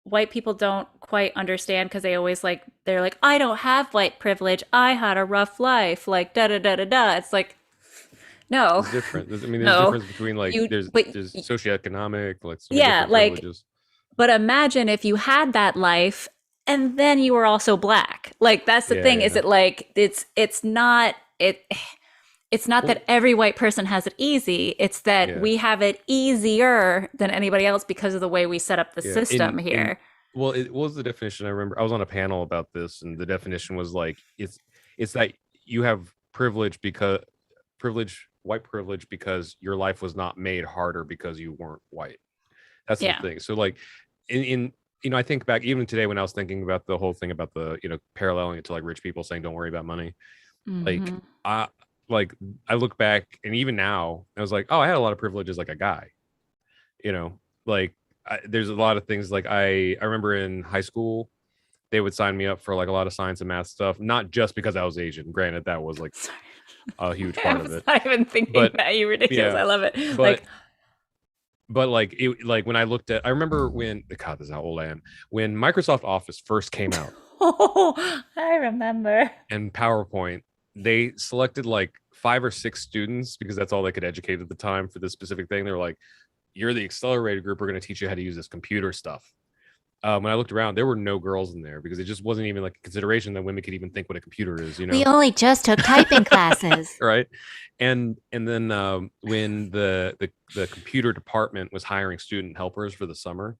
white people don't quite understand because they always like they're like, I don't have white privilege. I had a rough life, like da da da da da. It's like no, It's different. There's no, difference between like you but there's socioeconomic, like so many yeah, different like privileges. but imagine if you had that life and then you were also black. Like that's the Yeah, thing is yeah. it like it's not Well, that every white person has it easy. It's that yeah, we have it easier than anybody else because of the way we set up the yeah. system In here. well, it what was the definition. I remember I was on a panel about this, and the definition was like it's that you have white privilege because your life was not made harder because you weren't white. That's the Yeah. thing. So like in I think back even today when I was thinking about the whole thing about the paralleling it to like rich people saying don't worry about money. Like Hmm. I like I look back and even now I was like, oh, I had a lot of privileges like a guy. You know, like there's a lot of things like I remember in high school they would sign me up for like a lot of science and math stuff, not just because I was Asian. Granted, that was like Sorry. a huge I part of was it. not even thinking But that. You ridiculous. yeah, I love it. but Like, like it like when I looked at I remember when God, this is how old I am. When Microsoft Office first came out oh, I remember. and PowerPoint, they selected like 5 or 6 students because that's all they could educate at the time for this specific thing. They were like, you're the accelerated group. We're going to teach you how to use this computer stuff. When I looked around, there were no girls in there because it just wasn't even like a consideration that women could even think what a computer is, We only just took typing classes. right? And then when the computer department was hiring student helpers for the summer,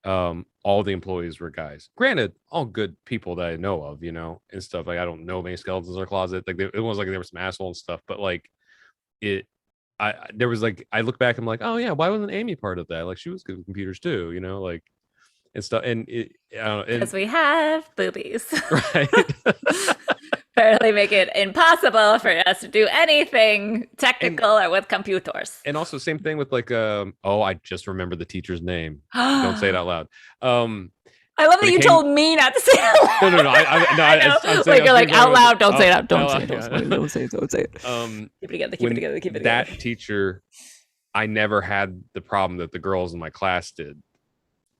all the employees were guys. Granted, all good people that I know of, and stuff. Like I don't know many skeletons in their closet. Like it was like there was some asshole and stuff, but like it. There was like I look back, I'm like, oh yeah, why wasn't Amy part of that? Like she was good with computers too, like and stuff. And it, I don't know, and Because we have boobies. right. Apparently make it impossible for us to do anything and technical or with computers. and also same thing with like oh, I just remember the teacher's name. Don't say it I out loud. Um love that when it you came told me not to say it out no loud. no no I know. I'm saying Like I'm you're saying like out loud, don't say it oh, out. Don't out say loud, it. yeah. Don't say it. Don't say it. Keep it together. Keep it When together. Keep it together. that teacher, I never had the problem that the girls in my class did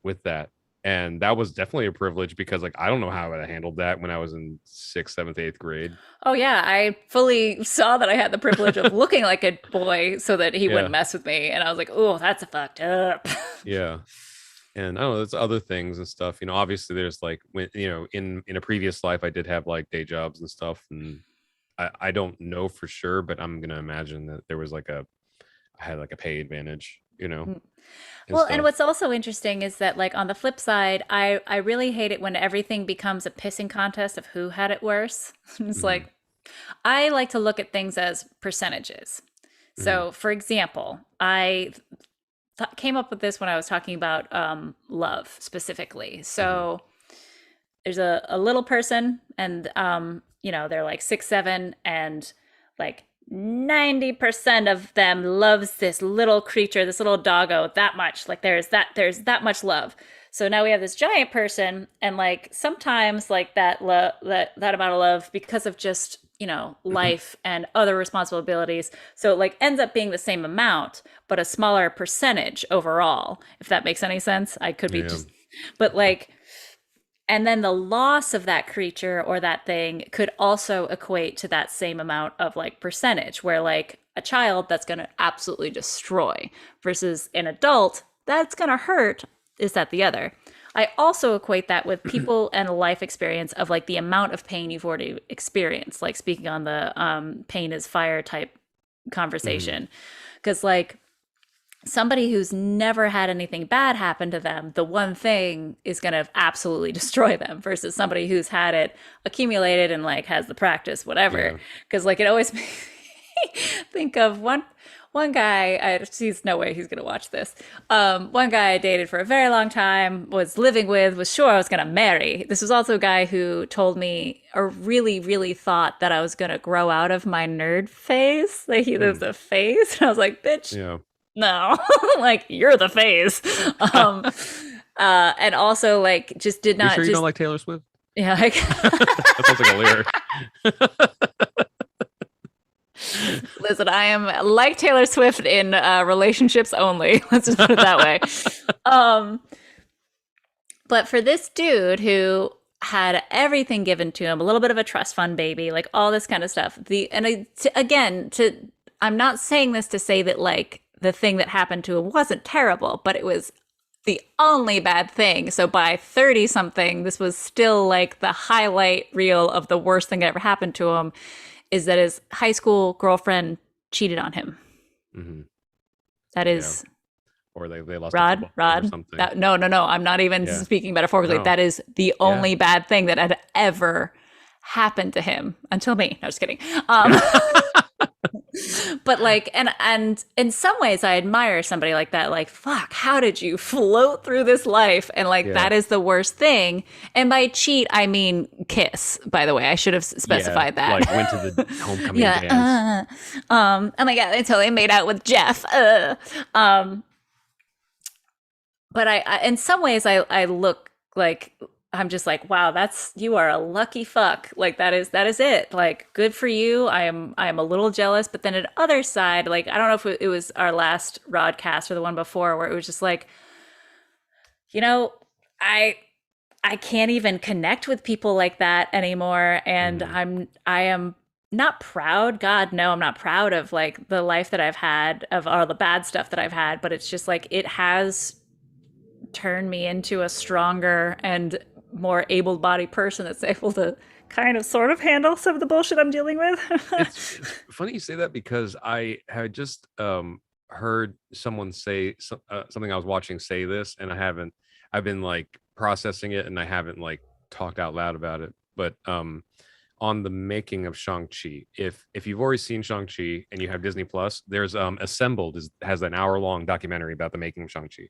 with that. And that was definitely a privilege because like I don't know how I would have handled that when I was in 6th, 7th, 8th grade. Oh yeah, I fully saw that I had the privilege of looking like a boy so that he wouldn't Yeah. mess with me, and I was like, "Oh, that's fucked up." Yeah. And I don't know, there's other things and stuff. Obviously there's like when in a previous life I did have like day jobs and stuff, and I don't know for sure, but I'm gonna imagine that there was like I had like a pay advantage, Mm. and Well, and stuff. what's also interesting is that, like, on the flip side, I really hate it when everything becomes a pissing contest of who had it worse. It's Hmm. like, I like to look at things as percentages. Hmm. So, for example, came up with this when I was talking about love specifically. Hmm. So, there's a little person, and they're like 6 7, and like 90% of them loves this little creature, this little doggo, that much. Like there's that much love. So now we have this giant person, and like sometimes like that amount of love, because of just life and other responsibilities, so it like ends up being the same amount but a smaller percentage overall, if that makes any sense. I could be Yeah. just, but like, and then the loss of that creature or that thing could also equate to that same amount of like percentage, where like a child that's going to absolutely destroy versus an adult that's going to hurt. Is that the other? I also equate that with people and a life experience of like the amount of pain you've already experienced, like speaking on the pain is fire type Hmm. conversation. Because like somebody who's never had anything bad happen to them, the one thing is going to absolutely destroy them, versus somebody who's had it accumulated and like has the practice, whatever. Yeah. Because like it always makes me think of one guy. He's no way he's going to watch this. One guy I dated for a very long time, was living with, was sure I was going to marry. This was also a guy who told me, or really, really thought that I was going to grow out of my nerd phase. Like he was Mm. a phase. And I was like, bitch, Yeah. no. Like you're the phase. um and also like just did You not sure you don't just, like Taylor Swift? yeah, like That sounds like a lyric. listen, I am like Taylor Swift in relationships only. Let's just put it that way. um but for this dude who had everything given to him, a little bit of a trust fund baby, like all this kind of stuff, again, to I'm not saying this to say that like the thing that happened to him wasn't terrible, but it was the only bad thing. So by 30 something, this was still like the highlight reel of the worst thing that ever happened to him, is that his high school girlfriend cheated on him. Hmm. That Yeah. is Or they lost a Rod, football game or Rod. something. That no, no, no. I'm not even Yeah. speaking metaphorically. No. That is the Yeah. only bad thing that had ever happened to him until me. No, just kidding. Yeah. But like, and in some ways, I admire somebody like that. Like, fuck, how did you float through this life? And like, Yeah. that is the worst thing. And by cheat, I mean kiss. By the way, I should have Yeah. specified that. Like went to the homecoming dance. Yeah. Oh my god, they totally made out with Jeff. But in some ways I look like, I'm just like, wow, that's, you are a lucky fuck. Like that is it. Like good for you. I am a little jealous, but then at other side, like I don't know if it was our last RodCast or the one before, where it was just like, you know, I I can't even connect with people like that anymore, and Hmm. I am not proud. God, no, I'm not proud of like the life that I've had, of all the bad stuff that I've had, but it's just like it has turn me into a stronger and more able-bodied person that's able to kind of sort of handle some of the bullshit I'm dealing with. It's funny you say that, because I had just heard someone say something I was watching say this, and I've been like processing it, and I haven't like talked out loud about it. But on the making of Shangchi, if you've already seen Shangchi and you have Disney Plus, there's Assembled has an hour-long documentary about the making of Shangchi.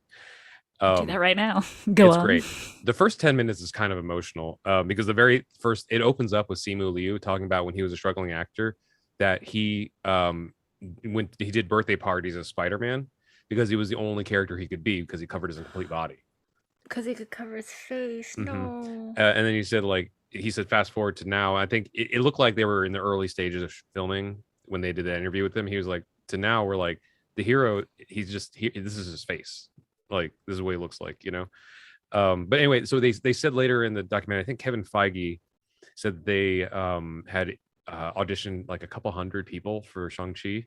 Do that Um, right now. Go it's on. great. The first 10 minutes is kind of emotional, because the very first, it opens up with Simu Liu talking about when he was a struggling actor, that he when he did birthday parties as Spider-Man, because he was the only character he could be, because he covered his complete body. Because he could cover his face. Hmm. No. And then he said fast forward to now. I think it looked like they were in the early stages of filming when they did that interview with him. He was like, to now we're like, the hero, this is his face, like this is what he looks like, but anyway, so they said later in the documentary, I think Kevin Feige said they had auditioned like a couple hundred people for Shang-Chi,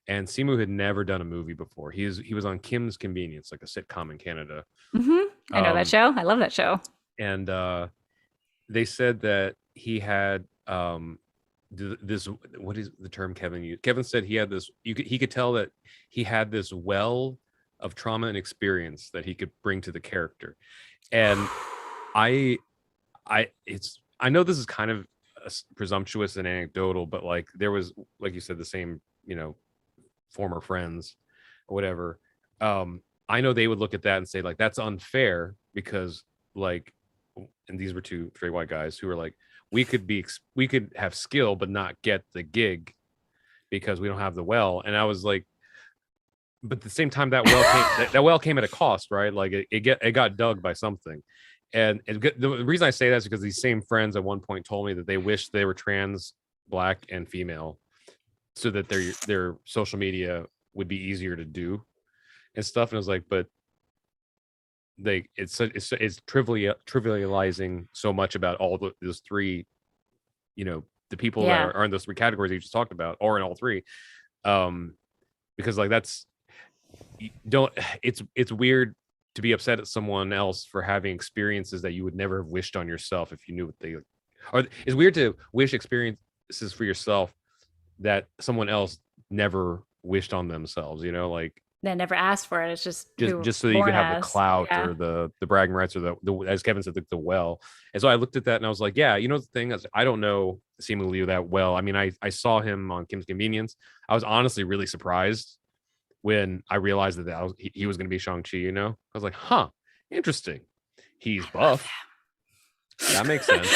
and Simu had never done a movie before. He was on Kim's Convenience, like a sitcom in Canada. Mm-hmm. I know that show. I love that show. And they said that he had this, what is the term Kevin used? Kevin said he had this, he could tell that he had this well of trauma and experience that he could bring to the character. And I know this is kind of presumptuous and anecdotal, but like there was, like you said, the same, former friends or whatever. I know they would look at that and say like, that's unfair because like, and these were two straight white guys who were like, we could have skill but not get the gig because we don't have the well. And I was like, but at the same time, that well came at a cost, right? Like it got dug by something. And the reason I say that is because these same friends at one point told me that they wished they were trans, Black, and female, so that their social media would be easier to do and stuff. And I was like, but it's trivializing so much about all those three, the people that are in those three categories you just talked about, or in all three, because like it's weird to be upset at someone else for having experiences that you would never have wished on yourself if you knew what they, or it's weird to wish experiences for yourself that someone else never wished on themselves, like they never asked for it. It's just so that you could have the clout or the bragging rights or the as Kevin said, the well. And so I looked at that and I was like, yeah, the thing is, I don't know seemingly that well. I mean, I saw him on Kim's Convenience. I was honestly really surprised when I realized that he was going to be Shangchi. I was like, huh, interesting. He's buff. That makes sense.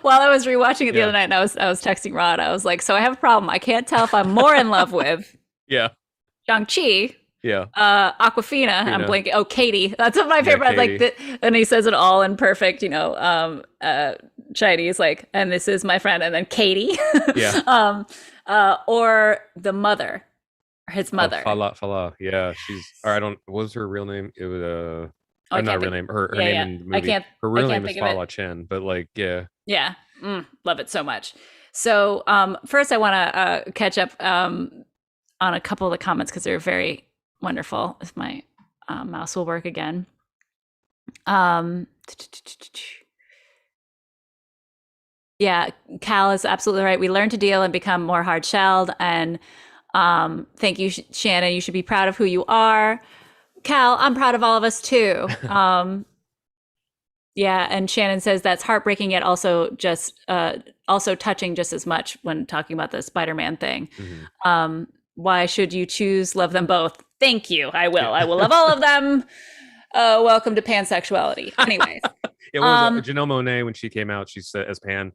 While I was rewatching it the other night, and I was texting Rod. I was like, so I have a problem. I can't tell if I'm more in love with Shangchi. Aquafina. I'm blanking. Oh, Katie. That's one of my favorite. Like, and he says it all in perfect, Chinese, like, and this is my friend, and then Katie. Or the mother, or his mother. Fala. Yeah, what was her real name? It was not real name. Her name in the movie. Her real name is Fala Chen, but like, yeah, love it so much. So first, I want to catch up on a couple of the comments because they're very wonderful. If my mouse will work again. Yeah, Cal is absolutely right. We learn to deal and become more hard-shelled. And thank you, Shannon. You should be proud of who you are. Cal, I'm proud of all of us too. Yeah, and Shannon says that's heartbreaking, yet also touching just as much when talking about the Spider-Man thing. Mm-hmm. Why should you choose love them both? Thank you. I will love all of them. Welcome to pansexuality. Anyways. Janelle Monáe, when she came out, she said as Pan,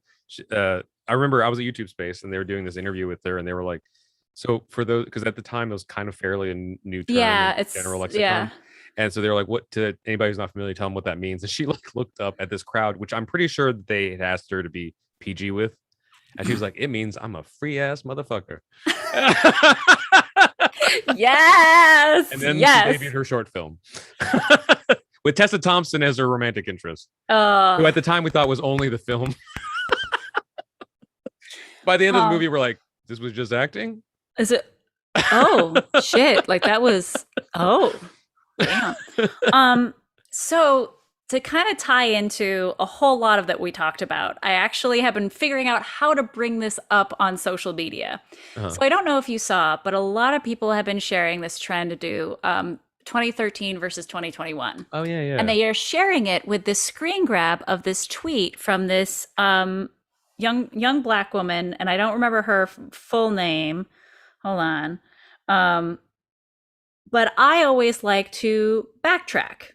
I remember I was at YouTube Space and they were doing this interview with her and they were like, so for those, because at the time it was kind of fairly a new term, it's general lexicon. Yeah. And so they were like, what, to anybody who's not familiar, tell them what that means. And she like looked up at this crowd, which I'm pretty sure they had asked her to be PG with. And she was like, it means I'm a free ass motherfucker. Yes. And then she debuted her short film with Tessa Thompson as her romantic interest, who at the time we thought was only the film. By the end of the movie, we're like, this was just acting? Is it? Oh, shit. Like that was, damn. So to kind of tie into a whole lot of that we talked about, I actually have been figuring out how to bring this up on social media. Uh-huh. So I don't know if you saw, but a lot of people have been sharing this trend to do 2013 versus 2021. Oh, yeah. And they are sharing it with this screen grab of this tweet from this young Black woman, and I don't remember her full name. Hold on. But I always like to backtrack.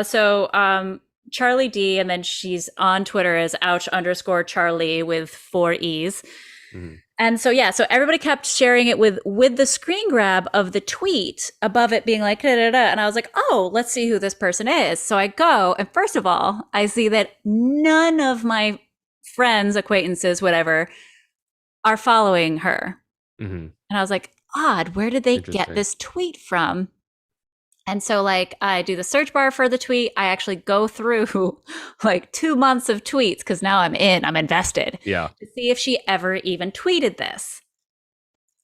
So Charlie D, and then she's on Twitter as ouch_Charlie with 4 E's. Mm-hmm. And so everybody kept sharing it with the screen grab of the tweet above it being like, da, da, da. And I was like, oh, let's see who this person is. So I go, and first of all, I see that none of my friends, acquaintances, whatever, are following her. Mm-hmm. And I was like, odd, where did they get this tweet from? And so like I do the search bar for the tweet. I actually go through like 2 months of tweets because now I'm invested. Yeah. To see if she ever even tweeted this.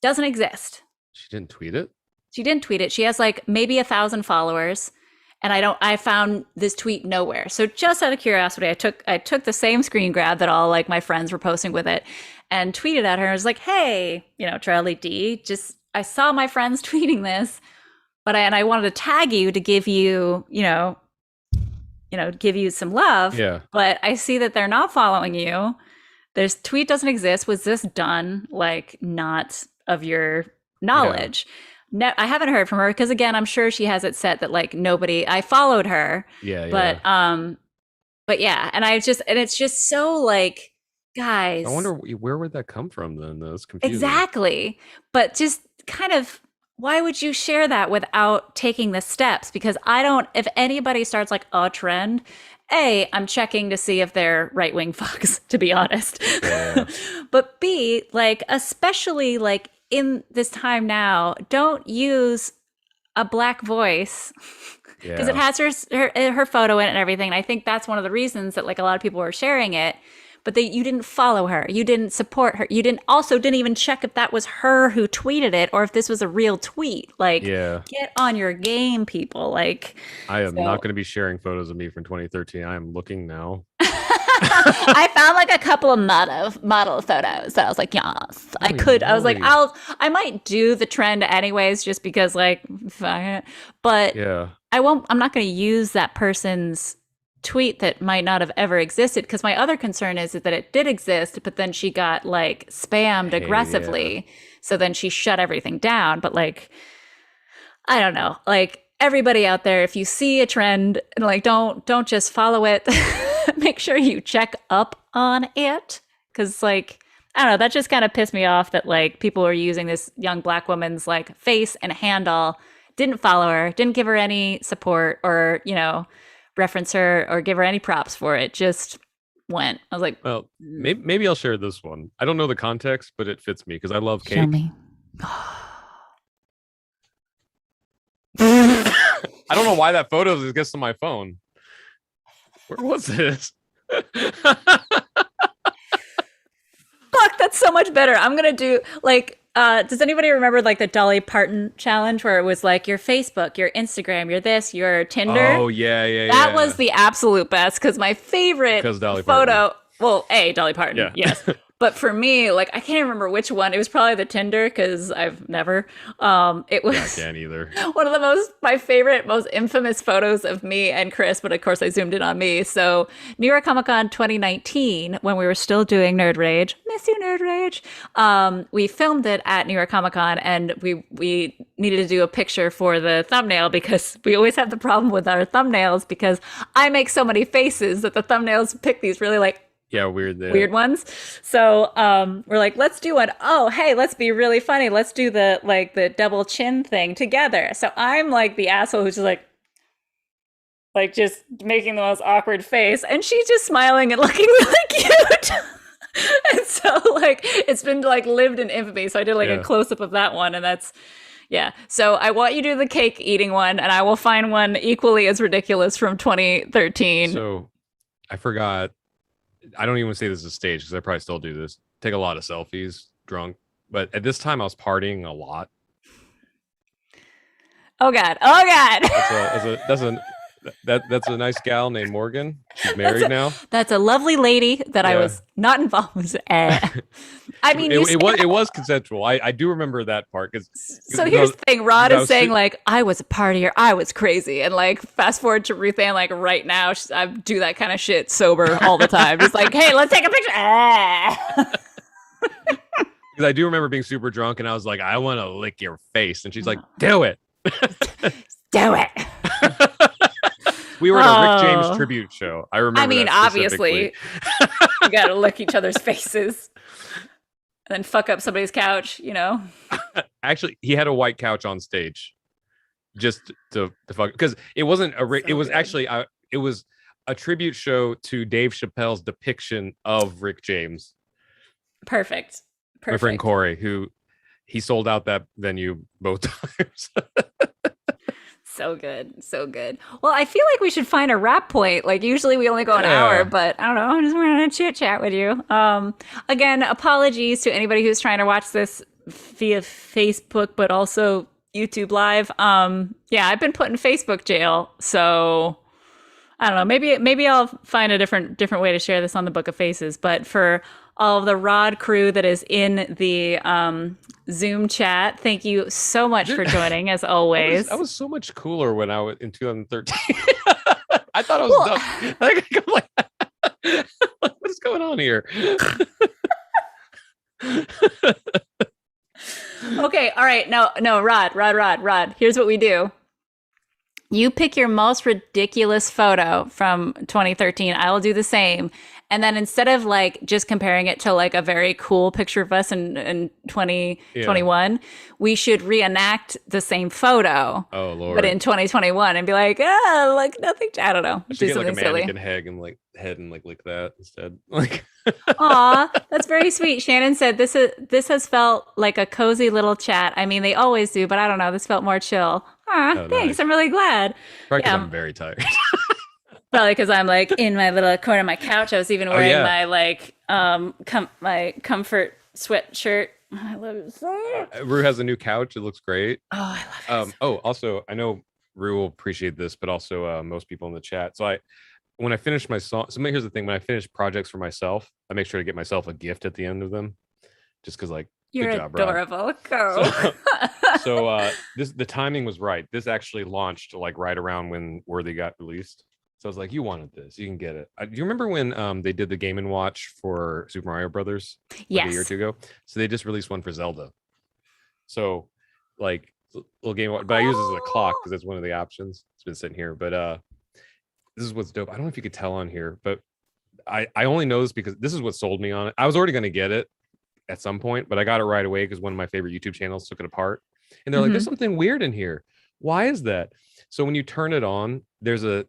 Doesn't exist. She didn't tweet it? She didn't tweet it. She has like maybe 1,000 followers. And I found this tweet nowhere. So just out of curiosity, I took the same screen grab that all like my friends were posting with it and tweeted at her. I was like, hey, Charlie D, just I saw my friends tweeting this, but I wanted to tag you to give you, give you some love. Yeah. But I see that they're not following you. This tweet doesn't exist. Was this done like not of your knowledge? Yeah. No, I haven't heard from her because again, I'm sure she has it set that like nobody. I followed her. Yeah. But yeah, and it's just so like, guys. I wonder where would that come from then? That's confusing. Exactly. But just kind of, why would you share that without taking the steps? Because if anybody starts like a trend, A, I'm checking to see if they're right-wing fucks, to be honest. Yeah. But B, like, especially like in this time now, don't use a Black voice because it has her photo in it and everything. And I think that's one of the reasons that like a lot of people were sharing it. But you didn't follow her. You didn't support her. You didn't even check if that was her who tweeted it or if this was a real tweet. Like, get on your game, people. Like, I am not going to be sharing photos of me from 2013. I am looking now. I found like a couple of model photos that I was like, yes, I could. I was like, I might do the trend anyways, just because like, but yeah, I'm not going to use that person's tweet that might not have ever existed because my other concern is that it did exist, but then she got like spammed aggressively. So then she shut everything down. But like, I don't know, like everybody out there, if you see a trend, like don't just follow it. Make sure you check up on it. Cause like, I don't know, that just kind of pissed me off that like people are using this young Black woman's like face and handle, didn't follow her, didn't give her any support or, reference her or give her any props for it. Just went. I was like, well, maybe I'll share this one. I don't know the context, but it fits me because I love cake. Show me. I don't know why that photo gets to my phone. Where was this? Fuck, that's so much better. I'm gonna do like does anybody remember like the Dolly Parton challenge where it was like your Facebook, your Instagram, your this, your Tinder? Oh yeah. That was the absolute best because my favorite photo. Parton. Well, Dolly Parton, yes. But for me, like I can't remember which one. It was probably the Tinder because I've never. It was. I can't either. One of my favorite, most infamous photos of me and Chris, but of course I zoomed in on me. So New York Comic Con 2019, when we were still doing Nerd Rage, miss you Nerd Rage. We filmed it at New York Comic Con, and we needed to do a picture for the thumbnail because we always have the problem with our thumbnails because I make so many faces that the thumbnails pick these really like. Yeah, weird ones. So we're like, let's do one. Oh, hey, let's be really funny. Let's do the double chin thing together. So I'm like the asshole who's just like just making the most awkward face, and she's just smiling and looking really cute. And so like it's been like lived in infamy. So I did like a close up of that one, and that's. Yeah. So I want you to do the cake eating one, and I will find one equally as ridiculous from 2013. So I forgot. I don't even say this is staged because I probably still do this. Take a lot of selfies drunk. But at this time I was partying a lot. Oh God. That's a nice gal named Morgan. She's married now. That's a lovely lady that I was not involved with. I mean, it was consensual. I do remember that part. So here's the thing. Rod is saying like, I was a partier. I was crazy. And like, fast forward to Ruth Ann, like right now, I do that kind of shit sober all the time. Just like, hey, let's take a picture. Because I do remember being super drunk and I was like, I want to lick your face. And she's like, do it. Do it. We were at a Rick James tribute show. I remember. I mean, obviously, you got to lick each other's faces and then fuck up somebody's couch, Actually, he had a white couch on stage just to fuck, because it wasn't it was actually it was a tribute show to Dave Chappelle's depiction of Rick James. Perfect. My friend Corey, who he sold out that venue both times. So good. Well, I feel like we should find a wrap point. Like usually we only go an hour, but I don't know. I'm just going to chit chat with you. Again, apologies to anybody who's trying to watch this via Facebook, but also, YouTube live. Yeah, I've been put in Facebook jail, so I don't know. Maybe I'll find a different way to share this on the Book of Faces. But for all of the Rod crew that is in the Zoom chat, thank you so much for joining, as always. I was so much cooler when I was in 2013. I thought I was dumb. I'm like, what is going on here? Okay, all right. No, Rod. Here's what we do. You pick your most ridiculous photo from 2013. I will do the same. And then instead of like just comparing it to like a very cool picture of us in 2021, we should reenact the same photo. Oh Lord! But in 2021 and be like, like nothing. I don't know. I should get like a mannequin head and like lick that instead. Like, aw, that's very sweet. Shannon said this has felt like a cozy little chat. I mean, they always do, but I don't know. This felt more chill. Thanks. Nice. I'm really glad. Probably because I'm very tired. Probably because I'm like in my little corner of my couch. I was even wearing my like my comfort sweatshirt. I love it so much. Rue has a new couch. It looks great. Oh, I love it. Also, I know Rue will appreciate this, but also most people in the chat. So when I finish my song, so here's the thing: when I finish projects for myself, I make sure to get myself a gift at the end of them, just because like. You're good job, adorable. Go. So the timing was right. This actually launched like right around when Worthy got released. So I was like, you wanted this, you can get it. Do you remember when they did the Game & Watch for Super Mario Brothers? Yes. Like a year or two ago. So they just released one for Zelda. So like little Game & Watch, but I use this as a clock because that's one of the options. It's been sitting here, but this is what's dope. I don't know if you could tell on here, but I only know this because this is what sold me on it. I was already going to get it at some point, but I got it right away because one of my favorite YouTube channels took it apart, and they're like, "There's something weird in here. Why is that?" So when you turn it on, there's a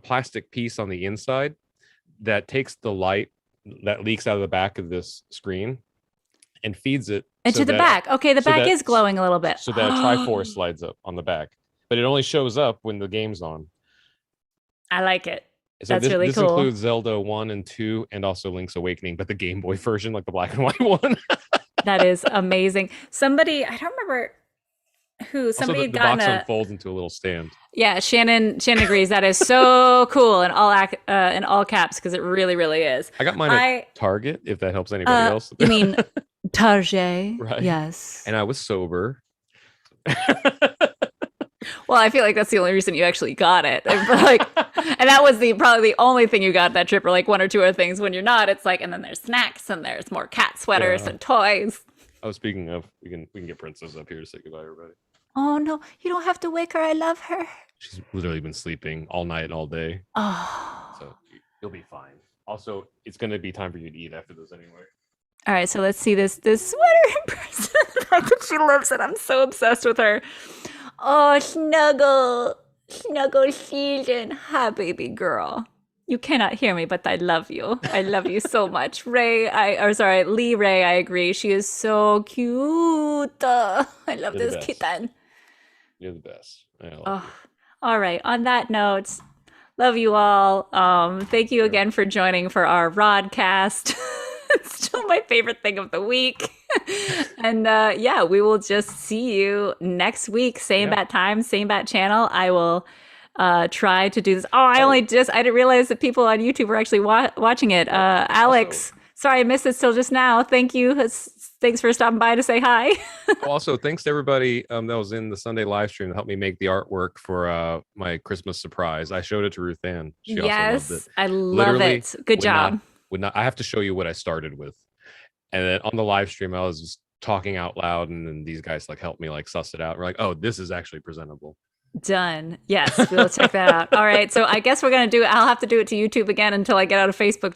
plastic piece on the inside that takes the light that leaks out of the back of this screen and feeds it into the back. Okay, the back is glowing a little bit. So that Triforce slides up on the back, but it only shows up when the game's on. I like it. So that's really cool. This includes Zelda 1 and 2 and also Link's Awakening, but the Game Boy version, like the black and white one. That is amazing. Somebody, I don't remember who, somebody also the box unfolds into a little stand. Yeah, Shannon agrees. That is so cool in all caps because it really, really is. I got mine at Target, if that helps anybody else. You mean Target? Right. Yes. And I was sober. Well, I feel like that's the only reason you actually got it. Like, and that was probably the only thing you got at that trip, or like one or two other things. When you're not, it's like, and then there's snacks and there's more cat sweaters and toys. Oh, speaking of, we can get Princess up here to say goodbye, everybody. Oh no, you don't have to wake her. I love her. She's literally been sleeping all night and all day. Oh. So you'll be fine. Also, it's going to be time for you to eat after this anyway. All right, so let's see this sweater in person. The fact that she loves it. I'm so obsessed with her. Oh, snuggle season. Hi, baby girl. You cannot hear me, but I love you. I love you so much. Lee Ray, I agree. She is so cute. I love this kitten. You're the best. I love you. All right. On that note, love you all. Thank you again for joining for our RodCast. It's still my favorite thing of the week. And we will just see you next week. Same bat time, same bat channel. I will try to do this. I didn't realize that people on YouTube were actually watching it. Alex, sorry I missed it till just now. Thank you. Thanks for stopping by to say hi. Also, thanks to everybody that was in the Sunday live stream to help me make the artwork for my Christmas surprise. I showed it to Ruth Ann. She also loved it. I love it. Good job. I have to show you what I started with. And then on the live stream, I was just talking out loud, and then these guys like helped me like suss it out. We're like, oh, this is actually presentable. Done. Yes, we'll check that out. All right. So I guess I'll have to do it to YouTube again until I get out of Facebook